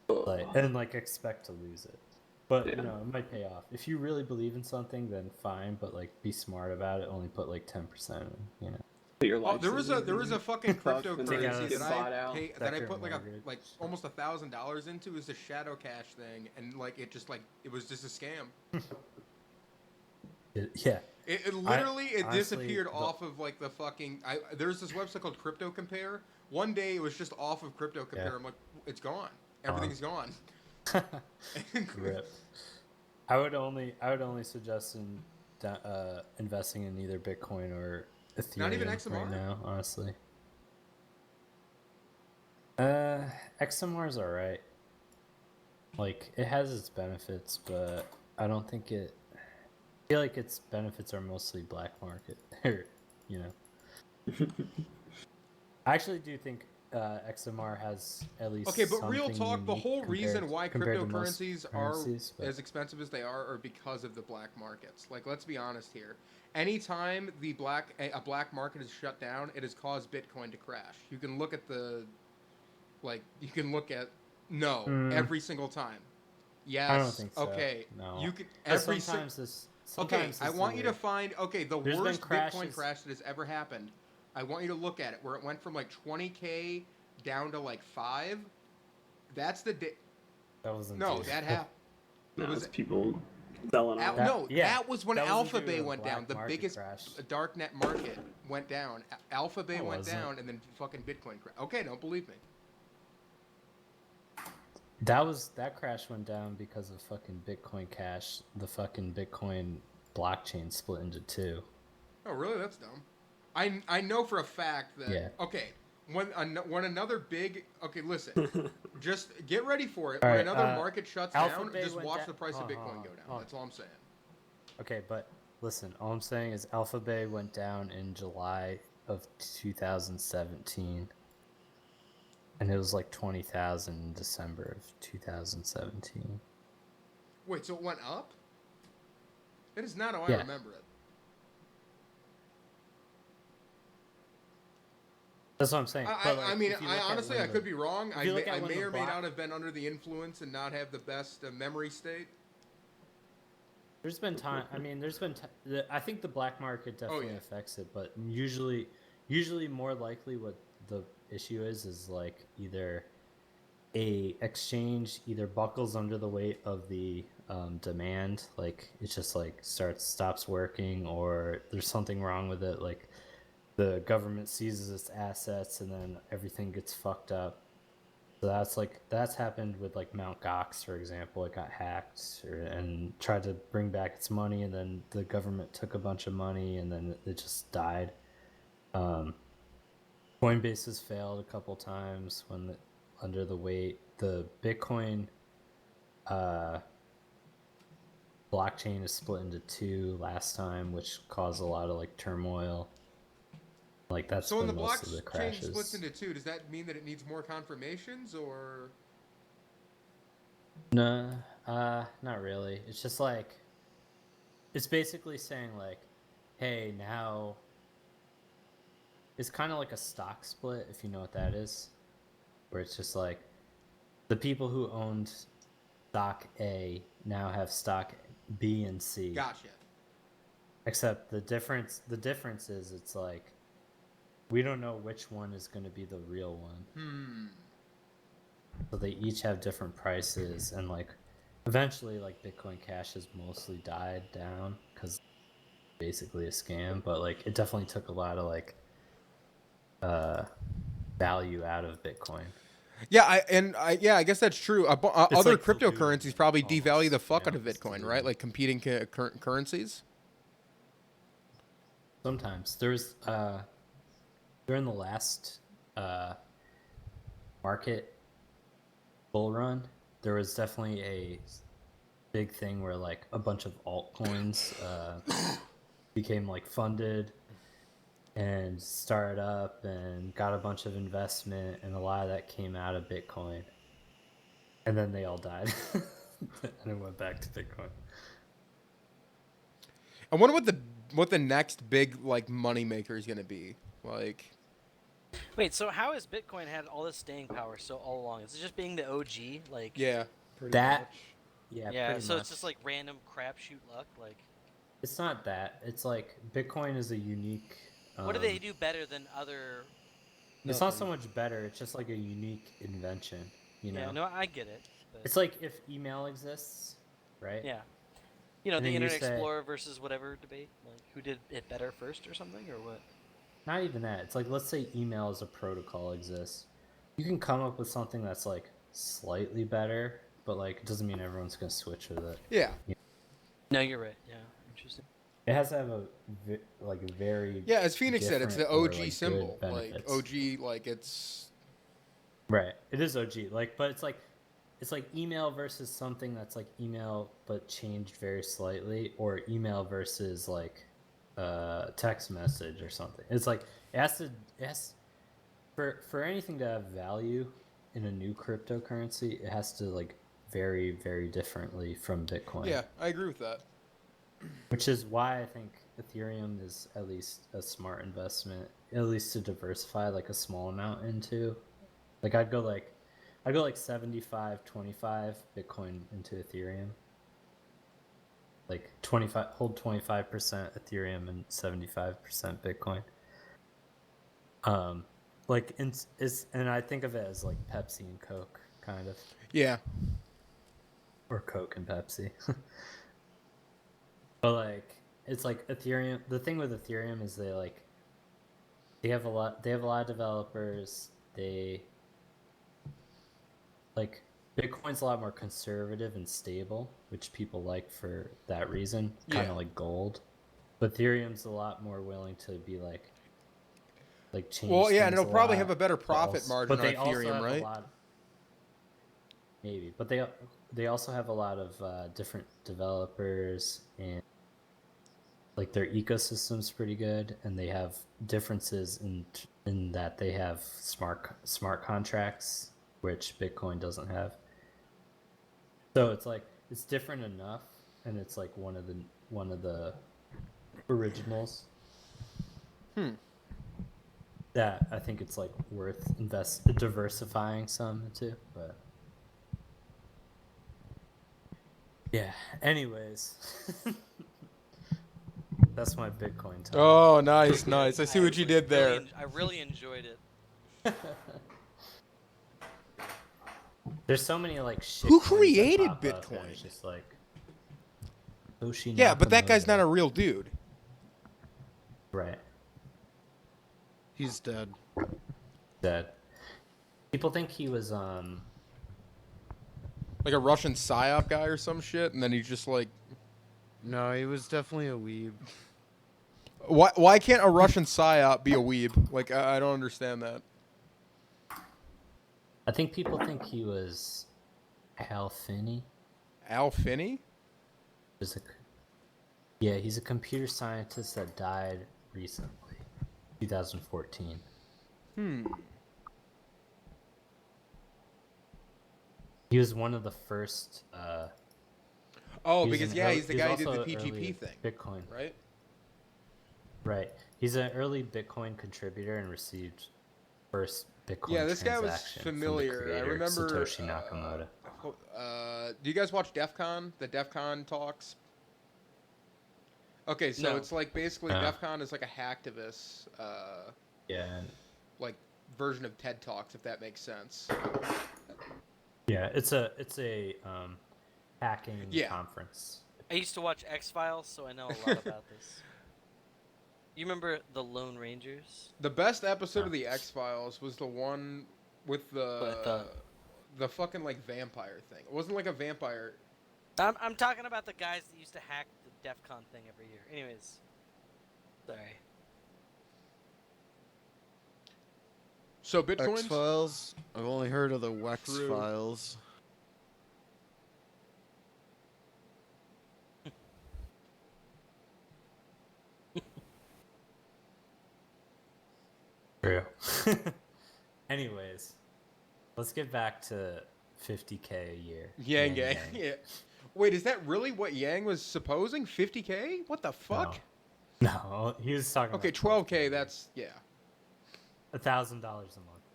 Like and like expect to lose it. But Yeah. you know, it might pay off. If you really believe in something, then fine, but like be smart about it, only put like 10%, you know. Your Oh, life there was savings a fucking Fuck, and then cryptocurrency get that bought out. that I Second put mortgage. like almost $1,000 into. Is a shadow cash thing, and like it was just a scam. Yeah. It literally honestly, disappeared the- off of like the fucking. There's this website called Crypto Compare. One day it was just off of Crypto Compare. Yeah. I'm like, it's gone. Everything's gone. Rip. I would only suggest investing in either Bitcoin or Ethereum Not even XMR? right now, honestly. XMR is alright. Like it has its benefits, but I don't think it. I feel like its benefits are mostly black market, or you know. I actually do think XMR has at least. Okay, but real something talk, the unique whole reason why compared to most cryptocurrencies currencies, are but- as expensive as they are because of the black markets. Like, let's be honest here. Anytime a black market is shut down, it has caused Bitcoin to crash. You can look at every single time. Yes. I don't think so. Okay. No. You can But every sometimes Okay, this I is want you to weird. find the There's been worst Bitcoin crashes. crash that has ever happened. I want you to look at it where it went from like 20K down to like 5, that's the day. That wasn't. No, due. that happened. No, was- it's people selling Al- off. That- no, yeah, that was when that wasn't Alpha due to Bay a went down. black The market biggest crash. darknet market went down. Alpha Bay No, it went wasn't. down, and then fucking Bitcoin crashed. Okay, don't believe me. That crash went down because of fucking Bitcoin Cash. The fucking Bitcoin blockchain split into 2. Oh, really? That's dumb. I know for a fact that. Yeah. Okay, when another big. Okay, listen. Just get ready for it. All When right, another market shuts down, Alphabet just went watch da- the price of hold on, Bitcoin hold on, go down. hold on. That's all I'm saying. Okay, but listen, all I'm saying is Alpha Bay went down in July of 2017. And it was like 20,000 in December of 2017. Wait, so it went up? It is not how I Yeah. remember it. That's what I'm saying. But, like, I mean, if you I look at honestly, when I the- could be wrong. if you look at I when may the or may block- not have been under the influence and not have the best memory state. There's been time. I mean, there's been. I think the black market definitely yeah. affects it, but usually, more likely, what the issue is like either a exchange either buckles under the weight of the demand, like it just like stops working, or there's something wrong with it, like the government seizes its assets and then everything gets fucked up. So that's happened with like Mt. Gox, for example. It got hacked and tried to bring back its money, and then the government took a bunch of money, and then it just died. Coinbase has failed a couple times when under the weight. The Bitcoin blockchain is split into 2 last time, which caused a lot of like turmoil. Like that's So when when the most of the blockchain crashes. splits into 2, does that mean that it needs more confirmations, or? No, not really. It's just like, it's basically saying like, hey, now it's kind of like a stock split, if you know what that is, where it's just like the people who owned stock A now have stock B and C. Gotcha. Except the difference is it's like we don't know which one is going to be the real one. So they each have different prices, and like eventually like Bitcoin Cash has mostly died down because basically a scam, but like it definitely took a lot of like value out of Bitcoin. Yeah, I guess that's true. Other like diluted cryptocurrencies probably almost, devalue the fuck you out know, of it's Bitcoin, right? diluted. Like competing currencies. Sometimes there's during the last market bull run, there was definitely a big thing where like a bunch of altcoins became like funded and started up and got a bunch of investment, and a lot of that came out of Bitcoin, and then they all died and it went back to Bitcoin. I wonder what the next big like money maker is gonna be. Like, Wait, so how has Bitcoin had all this staying power so all along? Is it just being the OG? Like, yeah, pretty That- much. yeah. pretty So much. it's just like random crapshoot luck. Like, It's not that. It's like Bitcoin is a unique. what do they do better than other? It's not so much better. It's just like a unique invention. You know. Yeah, no, I get it. But, It's like if email exists, right? yeah, you know, And the then you Internet say- Explorer versus whatever debate. Like, who did it better first or something, or what? Not even that. It's like, let's say email as a protocol exists. You can come up with something that's like slightly better, but like it doesn't mean everyone's gonna switch with it. Yeah, No, you're right. Yeah, interesting. It has to have a very yeah. As Phoenix said, it's the different or, OG like, good symbol. Like benefits. OG, like it's. Right. It is OG. Like, but it's like email versus something that's like email but changed very slightly, or email versus like text message or something. It's like it has for anything to have value in a new cryptocurrency, it has to like vary very differently from Bitcoin. Yeah, I agree with that. Which is why I think Ethereum is at least a smart investment, at least to diversify like a small amount into. Like I'd go like 75-25 Bitcoin into Ethereum. Like 25 hold 25% Ethereum and 75% Bitcoin. like and I think of it as like Pepsi and Coke, kind of, Yeah. or Coke and Pepsi. But like it's like Ethereum. The thing with Ethereum is they have a lot of developers. They like Bitcoin's a lot more conservative and stable, which people like for that reason, kind Yeah. of like gold. But Ethereum's a lot more willing to be like change Well, yeah, and things it'll a probably lot, have a better but profit also, margin but on they also Ethereum, have right? a lot. Maybe, but they also have a lot of different developers, and like their ecosystem's pretty good, and they have differences in that they have smart contracts, which Bitcoin doesn't have. So it's like it's different enough, and it's like one of the originals. That I think it's like worth diversifying some into, but yeah. Anyways, that's my Bitcoin talk. Oh, nice, nice. I see what you did there. I really enjoyed it. There's so many like shit Who coins that created pop up, and Bitcoin? it's just like Satoshi Yeah, but that guy's Nakamoto. not a real dude. Right. He's dead. That people think he was Like a Russian psyop guy or some shit, and then he's just like, No, he was definitely a weeb. why can't a Russian psyop be a weeb? Like, I don't understand that. I think people think he was Hal Finney. Al Finney? Yeah, he's a computer scientist that died recently, 2014. He was one of the first. Oh, He's because an yeah, early- he's the he's guy who did also the an PGP early thing, Bitcoin. right? Right. He's an early Bitcoin contributor and received first Bitcoin Yeah, this guy was transaction familiar. from the I creator, remember Satoshi Nakamoto. Do you guys watch DEF CON? The DEF CON talks? Okay, so No. it's like basically No. DEF CON is like a hacktivist, Yeah. like version of TED Talks, if that makes sense. Yeah, it's a hacking Yeah. conference. I used to watch X-Files, so I know a lot about this. You remember the Lone Rangers? The best episode Huh. of the X Files was the one with the fucking like vampire thing. It wasn't like a vampire. I'm talking about the guys that used to hack the DEF CON thing every year. Anyways, sorry. So Bitcoin. X Files. I've only heard of the Wex True. Files. True. Anyways, let's get back to 50K a year. Yang Yang. Yeah. Wait, is that really what Yang was supposing? 50K? What the fuck? No, he was talking. Okay, about 12K. That's yeah. $1,000 a month,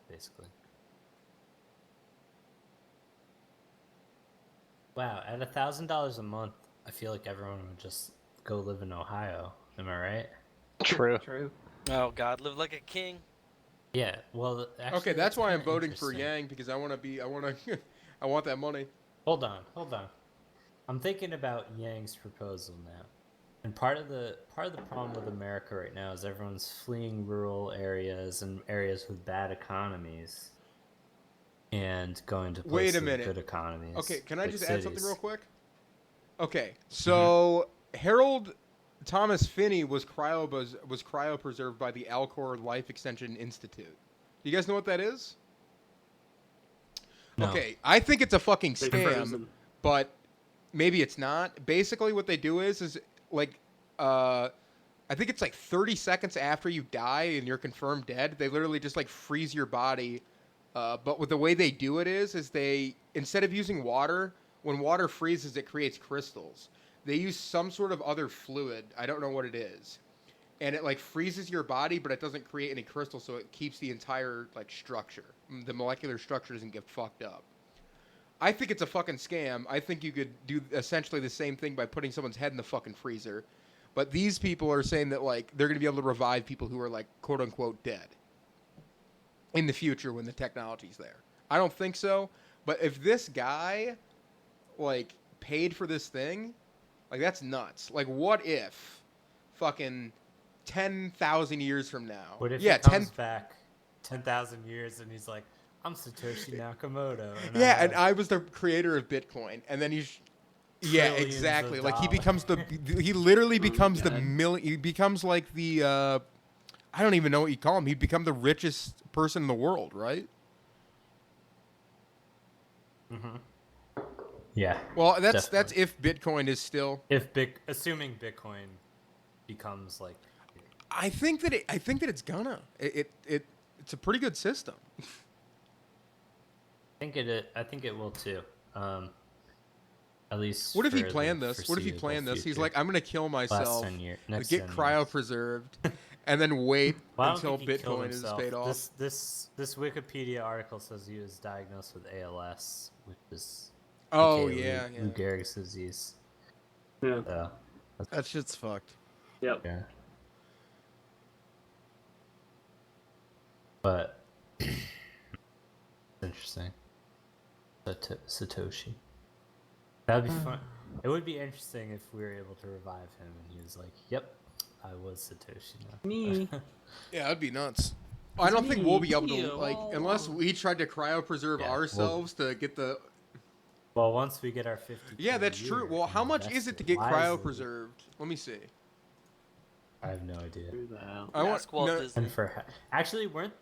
basically. Wow, at $1,000 a month, I feel like everyone would just go live in Ohio. Am I right? True. True. Oh God, live like a king. Yeah. Well, actually, Okay, that's why I'm kinda voting for interesting. Yang because I want to. I want that money. Hold on. I'm thinking about Yang's proposal now. And part of the problem with America right now is everyone's fleeing rural areas and areas with bad economies and going to Wait a places with minute. good economies. Okay, can I like just add something cities. real quick? Okay, so Harold Thomas Finney was cryopreserved by the Alcor Life Extension Institute. Do you guys know what that is? No. Okay, I think it's a fucking They scam, frozen. but maybe it's not. Basically, what they do is like, I think it's like 30 seconds after you die and you're confirmed dead, they literally just like freeze your body. But with the way they do it is they, instead of using water, when water freezes, it creates crystals. They use some sort of other fluid. I don't know what it is. And it like freezes your body, but it doesn't create any crystals, so it keeps the entire like structure. The molecular structure doesn't get fucked up. I think it's a fucking scam. I think you could do essentially the same thing by putting someone's head in the fucking freezer. But these people are saying that like they're going to be able to revive people who are like quote unquote dead. in the future when the technology's there. I don't think so. But if this guy, like, paid for this thing, like, that's nuts. Like, what if fucking 10,000 years from now? What if yeah, he comes back 10,000 years and he's like, I'm Satoshi Nakamoto. And Yeah, and I was the creator of Bitcoin. And then he's... Yeah, trillions exactly. of Like, he dollars. becomes the... He literally becomes the God. He becomes, like, the... I don't even know what you call him. He'd become the richest person in the world, right? Yeah. Well, that's Definitely. if Bitcoin is still... Assuming Bitcoin becomes like... I think that it's gonna. It's a pretty good system. I think it will too. At least. What if he for the planned this? What if he foreseeable planned this? He's future. like, I'm gonna kill myself, 10 year- next get 10 cryopreserved, and then wait Well, I don't until think he killed Bitcoin is himself. paid off. This Wikipedia article says he was diagnosed with ALS, which is Oh aka yeah, Lou yeah. Gehrig's disease. Yeah. So, That shit's fucked. Yep. yeah. But it's interesting. Satoshi. That'd be fun. It would be interesting if we were able to revive him and he was like, "Yep, I was Satoshi now." Me. Yeah, that'd be nuts. I don't think we'll be able to you, like all unless along. we tried to cryopreserve Yeah, ourselves to get the. Well, once we get our 50. Yeah, that's true. Well, how much is it to get cryopreserved? Let me see. I have no idea. Who the hell? I want Ask Walt no, Disney. And actually, weren't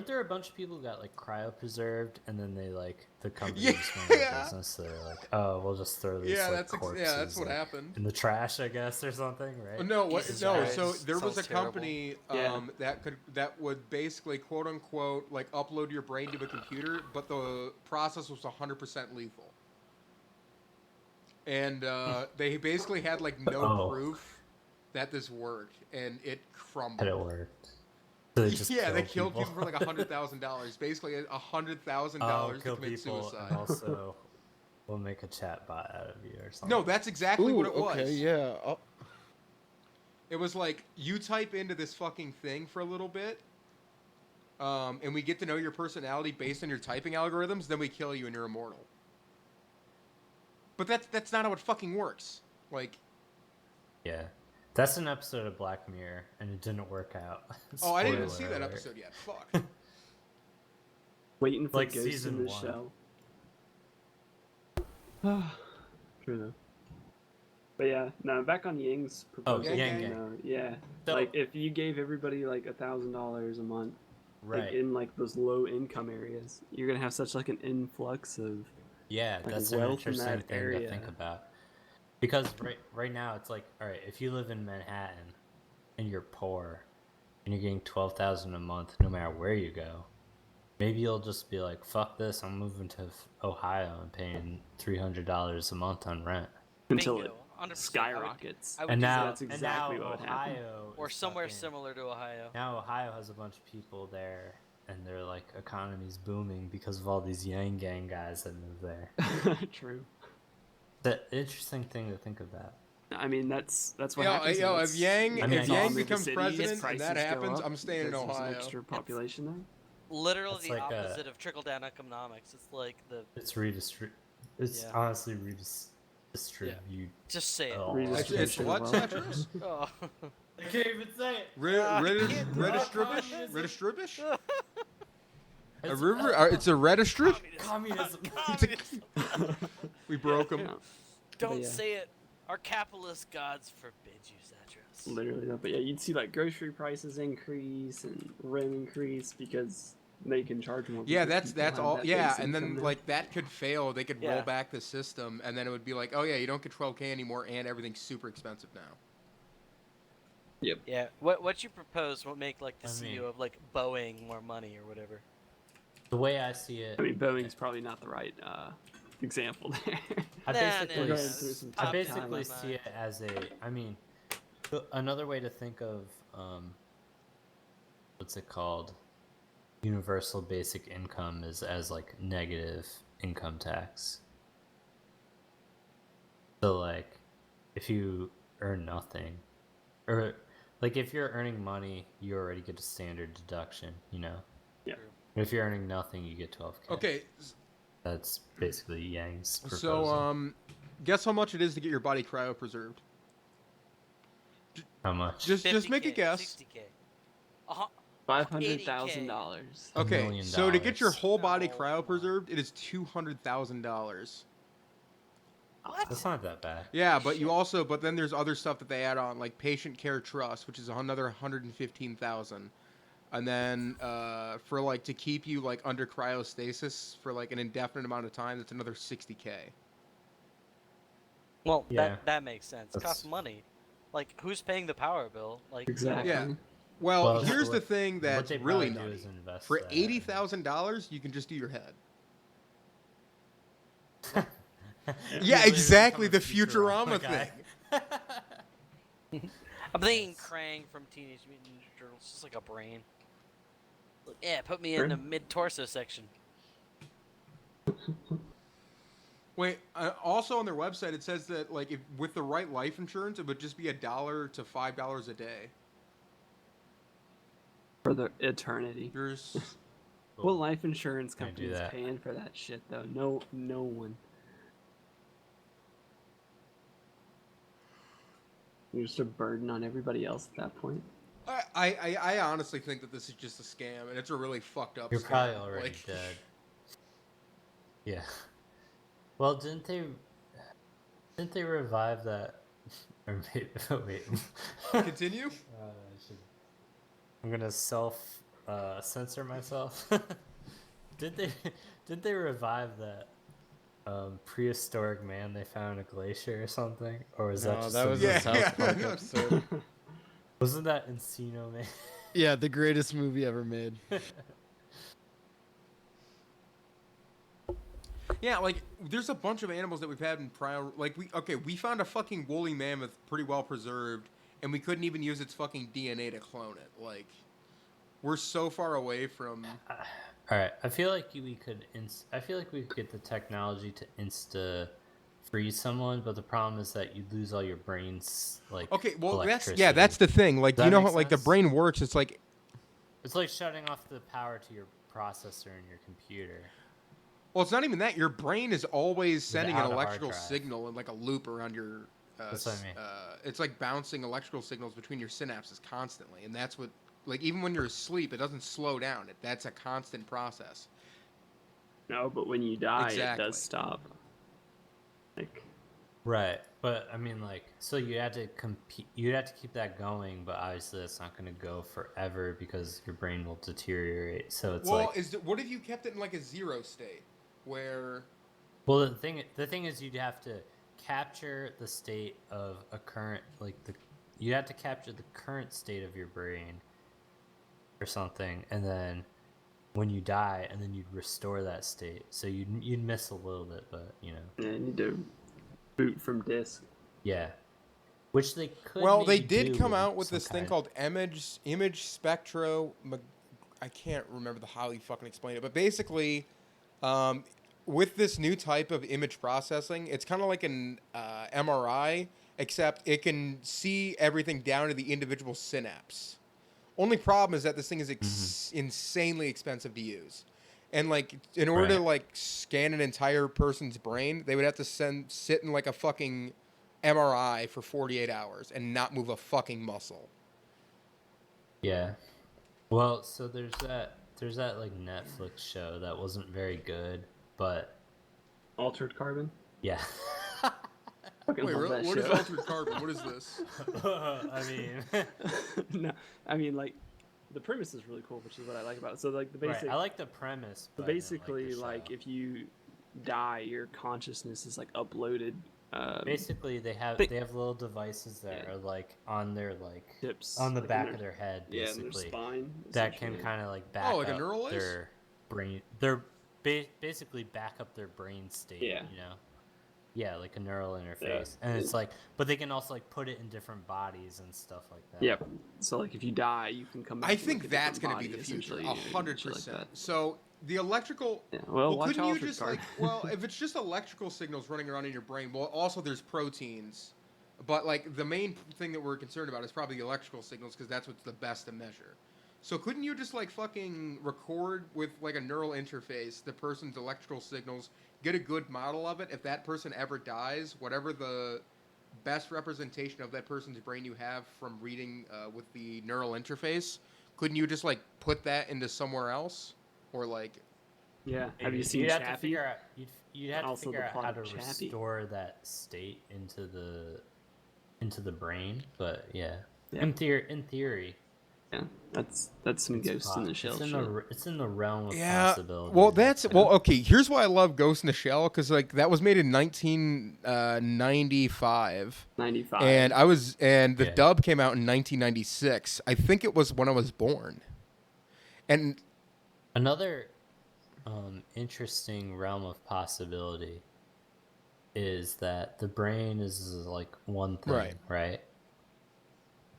there a bunch of people who got like cryopreserved and then they like the company just went out Yeah. of business? So they're like, oh, we'll just throw these yeah, like, that's corpses what like, happened. in the trash, I guess, or something, right? No, what? Jesus No, Christ. so there was Sounds a terrible. company Yeah. that would basically quote unquote like upload your brain to a computer, but the process was 100% lethal. And they basically had like no Oh. proof that this worked, and it crumbled. Had it worked? So they just Yeah, they kill killed people for like $100,000. Basically, $100,000 oh, to kill commit people, suicide. and also we'll make a chat bot out of you or something. No, that's exactly what Ooh, it was. okay, yeah. Oh, It was like you type into this fucking thing for a little bit, and we get to know your personality based on your typing algorithms. Then we kill you and you're immortal. But that's not how it fucking works. Like, Yeah, that's an episode of Black Mirror, and it didn't work out. oh, I didn't even see Spoiler that alert. episode yet. Fuck. Waiting for Like Ghost season in the one. Shell. True though. But yeah, no, back on Yang's proposal. Yang Yang. no, yeah. So- Like if you gave everybody like $1,000 a month, Right. like in like those low income areas, you're gonna have such like an influx of Yeah, like, that's an wealth in interesting that thing to area. think about. Because right now it's like, all right, if you live in Manhattan and you're poor and you're getting $12,000 a month, no matter where you go, maybe you'll just be like, "Fuck this! I'm moving to Ohio and paying $300 a month on rent." until Bingo, it 100%. skyrockets. I would And do now, that. that's exactly and now what would happen. Ohio Or is somewhere fucking- similar to Ohio. Now Ohio has a bunch of people there, and their like economy's booming because of all these Yang Gang guys that move there. True. The interesting thing to think of that. I mean, that's what Yo, happens. yo, when if it's Yang I mean, if I Yang guess- becomes Cities, president and prices that go happens, up I'm staying in because there's an Ohio. extra population there. Literally It's the like a- opposite of trickle-down economics. It's like the It's It's Yeah. honestly redistribute. just say it. Oh. It's what, Well. Tetris? Oh. I can't even say it. Redistribution? Redistribution? A It's, river? It's a redistrib? communism. Communism. We broke him. Yeah, Don't yeah. say it. Our capitalist gods forbid you, Cedrus. literally. No, but yeah, you'd see like grocery prices increase and rent increase because they can charge more. Yeah, because that's people have all. that Yeah, base and then income now. like that could fail. They could roll Yeah. back the system, and then it would be like, oh yeah, you don't get 12K anymore, and everything's super expensive now. Yeah. What you propose will make like the I CEO mean- of like Boeing more money or whatever. The way I see it, I mean, Boeing's probably not the right example there. I Nah, basically, We're going through some I tough basically times. see it as I mean, another way to think of what's it called? Universal basic income is as like negative income tax. So like, if you earn nothing, or like if you're earning money, you already get a standard deduction, you know. Yeah. If you're earning nothing, you get 12K. Okay, That's basically Yang's proposal. so guess how much it is to get your body cryopreserved? How much? Just make a 50K, guess. 60K. Uh-huh. $500,000. $1 Okay, million. so to get your whole body No, come on. cryopreserved, it is $200,000. What? That's not that bad. Yeah, Holy but then there's other stuff that they add on, like patient care trust, which is another 115,000, and then for like to keep you like under cryostasis for like an indefinite amount of time, that's another 60K. Well, Yeah. that makes sense. It That's- costs money. Like, who's paying the power bill? Like, Exactly. Yeah. Well, Well, here's what- the thing what that's they really probably do nutty. is invest For that. $80,000, you can just do your head. You Yeah, literally exactly, become the a Futurama guy. I'm thinking Krang from Teenage Mutant Ninja Turtles, just like a brain. Like, yeah, put me in the mid-torso section. Wait, also on their website it says that like if with the right life insurance, it would just be $1 to $5 a day. For the eternity. There's What life insurance Can't do company is that. paying for that shit though? No one. You're just a burden on everybody else at that point. I honestly think that this is just a scam, and it's a really fucked up. You're scam. probably already Like, dead. Yeah. Well, didn't they revive that? Or wait. Continue. I'm gonna censor myself. Did they revive that prehistoric man they found in a glacier or something? Or was that No, just that was Yeah, a South Park yeah. episode. wasn't that Encino Man? Yeah, the greatest movie ever made. Yeah, like there's a bunch of animals that we've had in prior. Like we found a fucking woolly mammoth pretty well preserved, and we couldn't even use its fucking DNA to clone it. Like, we're so far away from. All right, I feel like we could get the technology to insta freeze someone, but the problem is that you lose all your brains. Like, Okay, well that's electricity. the thing. Like Does you that know make how like the sense? brain works. It's like It's like shutting off the power to your processor in your computer. well, it's not even that. Your brain is always sending an Without a hard electrical drive. signal in like a loop around your. That's what I mean. It's like bouncing electrical signals between your synapses constantly, and that's what. Like even when you're asleep, it doesn't slow down. That's a constant process. No, but when you die, it Exactly. does stop. Like, Right, but I mean, like, so you had to compete. You had to keep that going, but obviously that's not going to go forever because your brain will deteriorate. So it's Well, like, what if you kept it in like a zero state, where well, the thing is, you'd have to capture the state of a current, you have to capture the current state of your brain, or something, and then when you die, and then you'd restore that state. So you'd miss a little bit, but you know, yeah, you need to boot from disk. yeah. Which they could. well, they maybe did do come out with some this thing kind- called image spectro. I can't remember how you fucking explain it, but basically, with this new type of image processing, it's kind of like an MRI, except it can see everything down to the individual synapse. Only problem is that this thing is insanely expensive to use, and like in order to Right. like scan an entire person's brain, they would have to sit in like a fucking MRI for 48 hours and not move a fucking muscle. Yeah. Well, so there's that like Netflix show that wasn't very good, but Altered Carbon. yeah. Fucking Wait, love that what is show. altered carbon? What is this? I mean, No, I mean like the premise is really cool, which is what I like about it. So like the right, basic, I like the premise. so But I didn't basically like the show. if you die, your consciousness is like uploaded. Basically they have but- little devices that Yeah. are like on their like Tips on the like, in back their- of their head, yeah, in their basically, spine. that can essentially. kind of like back like a up neural lace? their brain. Basically back up their brain state. Yeah. You know. Yeah, like a neural interface, and it's like, but they can also like put it in different bodies and stuff like that. Yep. So like if you die, you can come back. I in, think like, a that's different going to be body, the future, essentially, and shit like 100%. that. So the electrical. Yeah. Well, watch couldn't you Altered just Carbon. like, well, if it's just electrical signals running around in your brain, well, also there's proteins, but like the main thing that we're concerned about is probably the electrical signals because that's what's the best to measure. So couldn't you just like fucking record with like a neural interface the person's electrical signals, get a good model of it? If that person ever dies, whatever the best representation of that person's brain you have from reading with the neural interface, couldn't you just like put that into somewhere else, or like? Yeah. Have you Maybe. seen You'd have to Chappie? figure out. You'd have to Also figure the out plot how of to Chappie. restore that state into the brain. But yeah, Yeah. in theory, Yeah, that's some Ghost in the Shell shit. It's in the realm of Yeah. possibility. Well, okay. Here's why I love Ghost in the Shell, because like that was made in 1995. 95. And the Yeah. dub came out in 1996. I think it was when I was born. And Another interesting realm of possibility is that the brain is like one thing, right?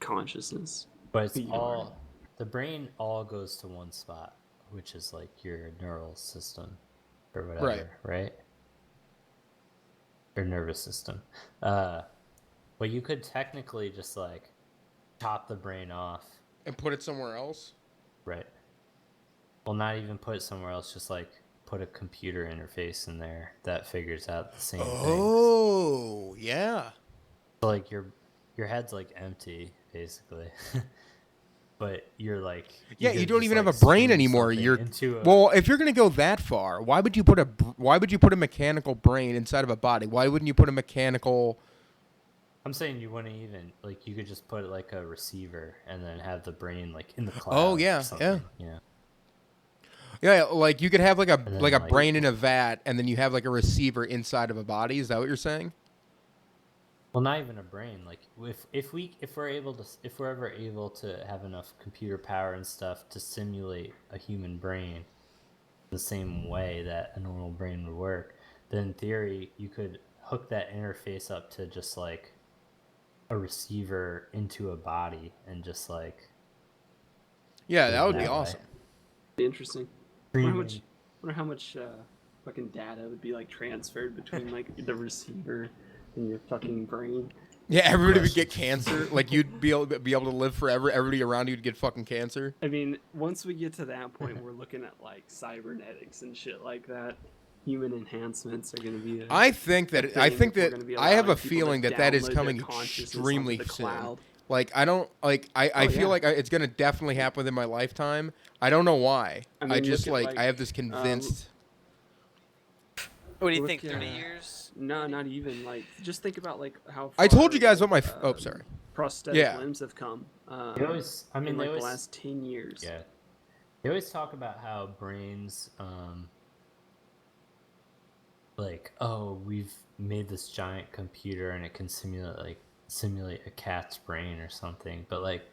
Consciousness. But it's VR. all the brain all goes to one spot, which is like your neural system or whatever, right? Your nervous system. But you could technically just like chop the brain off, and put it somewhere else. right? Well, not even put it somewhere else, just like put a computer interface in there that figures out the same thing. Oh, yeah. So like your head's like empty basically. But you're like Yeah, you don't just, even like, have a brain stream anymore. something You're into a, well, if you're gonna go that far, why would you put a mechanical brain inside of a body? Why wouldn't you put a mechanical? I'm saying you wouldn't even like you could just put like a receiver and then have the brain like in the cloud. Oh, yeah, or something, yeah. Yeah, like you could have like a then, like a like- brain in a vat, and then you have like a receiver inside of a body. Is that what you're saying? Well, not even a brain. Like if we're ever able to have enough computer power and stuff to simulate a human brain the same way that a normal brain would work, then in theory you could hook that interface up to just like a receiver into a body and just like Yeah, that would be that way. awesome. Interesting. Wonder streaming. how much fucking data would be like transferred between like the receiver and your fucking brain. Yeah, everybody would get cancer. Like you'd be able to live forever. Everybody around you would get fucking cancer. I mean, once we get to that point, we're looking at like cybernetics and shit like that. Human enhancements are going to be. I think that I have a allowing people to feeling that is download coming their consciousness extremely onto the soon. cloud. Like I don't like I Oh, feel yeah. like it's gonna definitely happen within my lifetime. I don't know why. I I mean, just look at, I have this convinced. What do you Look think? 30 at- years? No, not even. Like, just think about like how. I told far, you guys like, what my sorry. prosthetic Yeah. limbs have come. They always, I mean, in they like always, the last 10 years. yeah, they always talk about how brains, like, oh, we've made this giant computer and it can simulate a cat's brain or something. But like,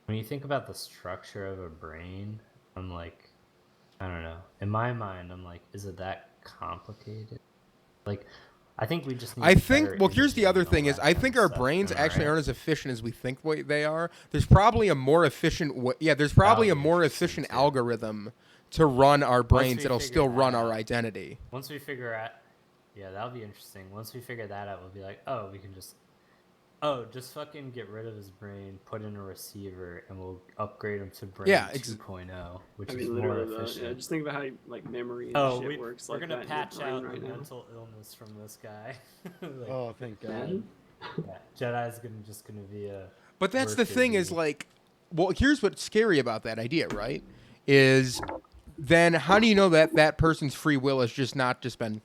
when you think about the structure of a brain, I'm like, I don't know. In my mind, I'm like, is it that complicated? Like, I think we just need. I think. better Well, here's the other imaging and thing: all is that I kind think of our stuff, brains am I actually right? aren't as efficient as we think they are. There's probably a more efficient way. Yeah, there's probably a That'll be more interesting, efficient too. algorithm to run our brains we that'll figure still that run our out. identity. Once we figure out, yeah, that'll be interesting. Once we figure that out, we'll be like, oh, we can just fucking get rid of his brain, put in a receiver, and we'll upgrade him to brain Yeah, 2.0, which I is mean, more literally, though, efficient. yeah, just think about how like memory and Oh, shit works. we're like gonna that in your patch brain out right the now. mental illness from this guy. Like, Oh, thank God. Man. yeah, Jedi's gonna be a. But that's the worker thing is bee. like, well, here's what's scary about that idea, right? Is then how do you know that that person's free will has just not just been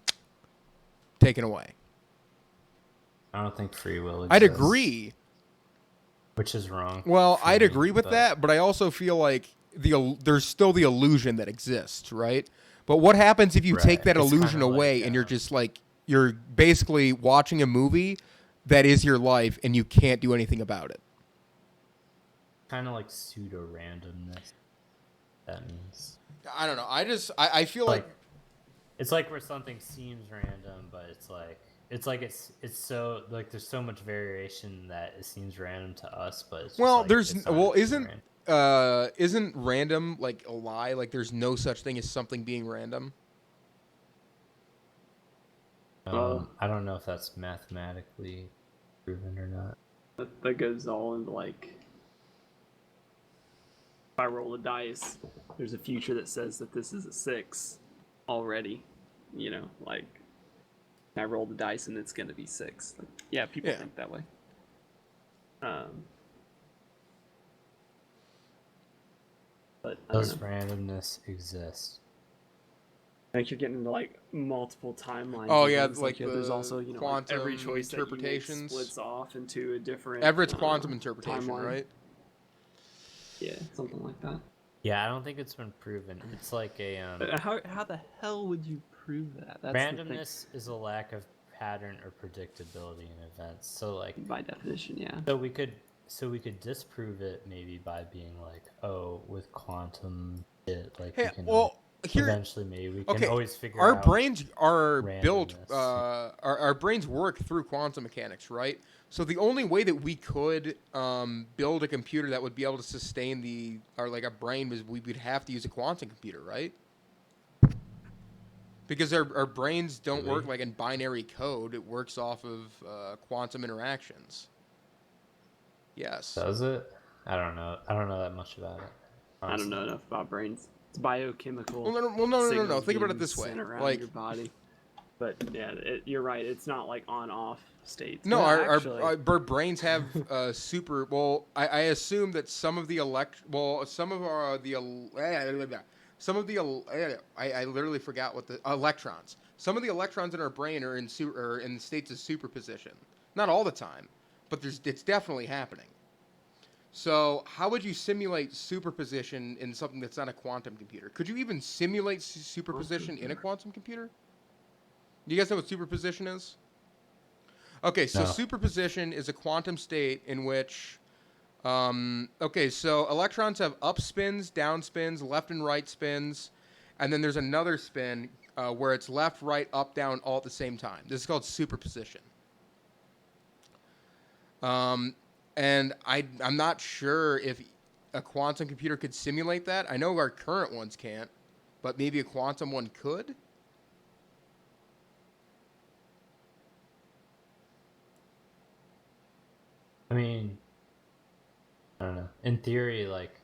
taken away? I don't think free will exists. I'd agree. Which is wrong. Well, for I'd me, agree with but- that, but I also feel like there's still the illusion that exists, right? But what happens if you take Right. that It's illusion kinda away like, and you're just like you're basically watching a movie that is your life and you can't do anything about it? Kind of like pseudo randomness. That means. I don't know. I feel like It's like where something seems random, but it's so like there's so much variation that it seems random to us, but it's just well, like, there's it's not well actually isn't random like a lie? Like there's no such thing as something being random. I don't know if that's mathematically proven or not. That goes all into like if I roll a dice, there's a future that says that this is a 6 already. You know, like I roll the dice and it's gonna be 6. Like, yeah, people Yeah. think that way. But I don't Does know. randomness exist? Like you're getting into like multiple timelines. Oh, and yeah, things. like there's the also like, every quantum choice that you make interpretations. splits off into a different Everett's quantum interpretation, timeline. right? Yeah, something like that. Yeah, I don't think it's been proven. It's like a How the hell would you prove that? That's randomness is a lack of pattern or predictability in events. So like by definition, yeah. so we could disprove it maybe by being like, oh, with quantum shit, like Hey, we can well, here, eventually maybe we can okay, always figure our out brains are built. randomness. Our brains work through quantum mechanics, right? So the only way that we could build a computer that would be able to sustain a brain was we would have to use a quantum computer, right? Because our brains don't Really? work like in binary code. It works off of quantum interactions. Yes. Does it? I don't know. I don't know that much about it. I don't know enough about brains. It's biochemical. Well, no. signals Think about it being this way. sent around Like, your body. But yeah, you're right. It's not like on-off states. no, Well, our brains have super. Well, I assume that some of the I literally forgot what the electrons. Some of the electrons in our brain are in states of superposition. Not all the time, but it's definitely happening. So, how would you simulate superposition in something that's not a quantum computer? Could you even simulate superposition in a quantum computer? Do you guys know what superposition is? Okay, so No. superposition is a quantum state in which, so electrons have up spins, down spins, left and right spins, and then there's another spin where it's left, right, up, down, all at the same time. This is called superposition. And I'm not sure if a quantum computer could simulate that. I know our current ones can't, but maybe a quantum one could. I mean, I don't know. In theory, like,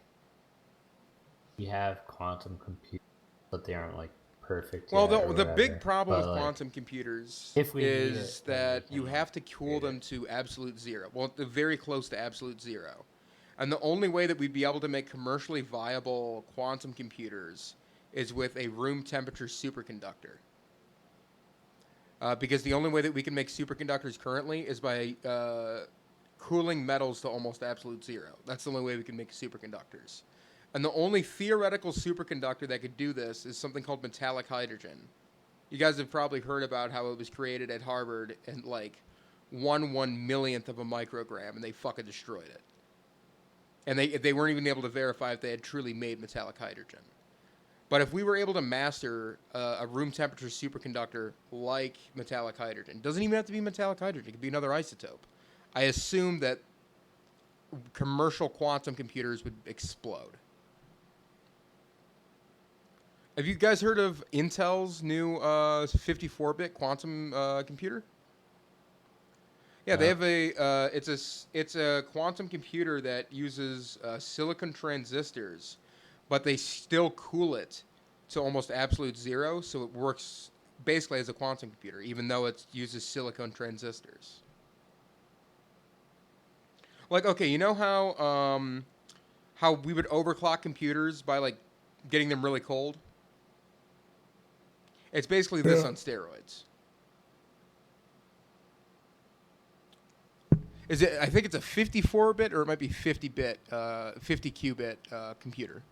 we have quantum computers, but they aren't like perfect. Well, yet or the big whatever. problem But, with like, quantum computers if we need is it, then we that can, you like, have to cool create them it. to absolute zero. Well, they're very close to absolute zero. And the only way that we'd be able to make commercially viable quantum computers is with a room temperature superconductor. Because the only way that we can make superconductors currently is by cooling metals to almost absolute zero. That's the only way we can make superconductors. And the only theoretical superconductor that could do this is something called metallic hydrogen. You guys have probably heard about how it was created at Harvard in like 1/1,000,000th of a microgram, and they fucking destroyed it. And they weren't even able to verify if they had truly made metallic hydrogen. But if we were able to master a room temperature superconductor like metallic hydrogen, doesn't even have to be metallic hydrogen, it could be another isotope. I assume that commercial quantum computers would explode. Have you guys heard of Intel's new 54-bit quantum computer? Yeah, they have it's a quantum computer that uses silicon transistors, but they still cool it to almost absolute zero, so it works basically as a quantum computer, even though it uses silicon transistors. Like, okay, you know how we would overclock computers by like getting them really cold? It's basically this on steroids. I think it's a 54-bit or it might be 50-bit, 50-qubit computer.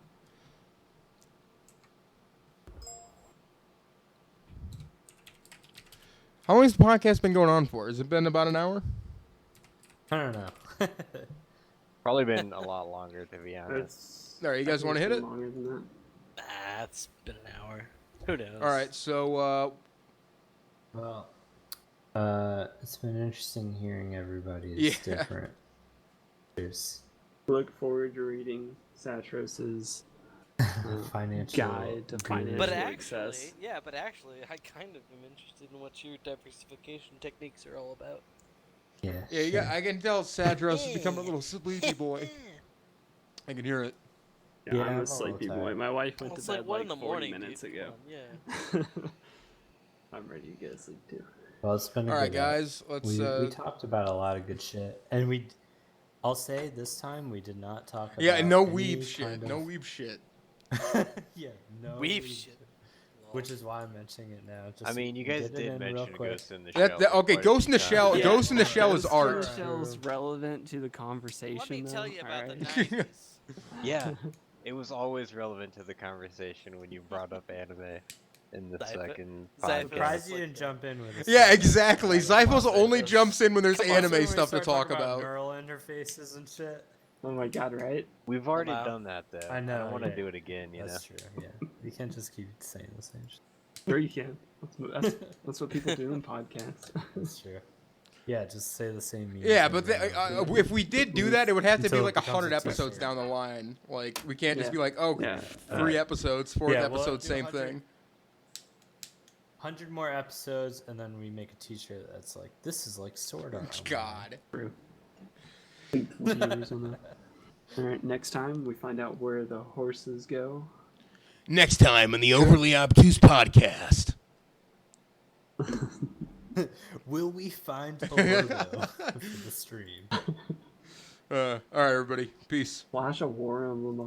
How long has the podcast been going on for? Has it been about an hour? I don't know. Probably been a lot longer, to be honest. All right, you guys I think want to it's hit been it? longer than that. It's been an hour. Who knows? All right, so Well, it's been interesting hearing everybody's Yeah. different. There's Look forward to reading Satros's financial guide to guru. financial But success. actually, I kind of am interested in what your diversification techniques are all about. Yeah, yeah, sure. I can tell Sadros has become a little sleepy boy. I can hear it. Yeah, Yeah, I'm I'm a a little sleepy boy. tired. My wife went It's to like bed 1 like in the 40 morning, minutes dude. ago. Come on, yeah. I'm ready to go to sleep too. Well, it's been a All right, good app. guys. Let's. We talked about a lot of good shit, and I'll say this time we did not talk Yeah, about no any weeb shit. kind No of... weeb shit. yeah, no Weave weeb shit. Which is why I'm mentioning it now. Just I mean, you guys get it did in real mention quick. Ghost in the Shell. Okay, quite a Ghost in few the Shell. times. Ghost in the Shell is Ghost art. in the Shell's relevant to the conversation. Let me tell you though, about the alright? 90s. Yeah, it was always relevant to the conversation when you brought up anime in the Zypher- second Zypher- I'm podcast. surprised It's you like didn't the- jump in with a Yeah, statement exactly. about Zyphos Los only Angeles. jumps in when there's Come on. anime When we stuff to start talk talking about. neural interfaces and shit. Oh my god, right? We've already Wow. done that though. I know, don't want to yeah. do it again. You know. That's true. Yeah, you can't just keep saying the same shit. Sure you can. That's what people do in podcasts. That's true. Yeah, just say the same memes. Yeah, but over and over. if we did do that, it would have to be Until it like becomes 100 a episodes t-shirt. down the line. Like we can't just Yeah. be like, oh, Yeah. 3 episodes, 4th Yeah, we'll episode, do same 100. thing. 100 more episodes, and then we make a t-shirt that's like, this is like Sword Art. God. True. Viewers on that. Alright, next time we find out where the horses go. Next time on the Overly Obtuse podcast. Will we find a logo for the stream? All right, everybody. Peace. Flash a War Emblem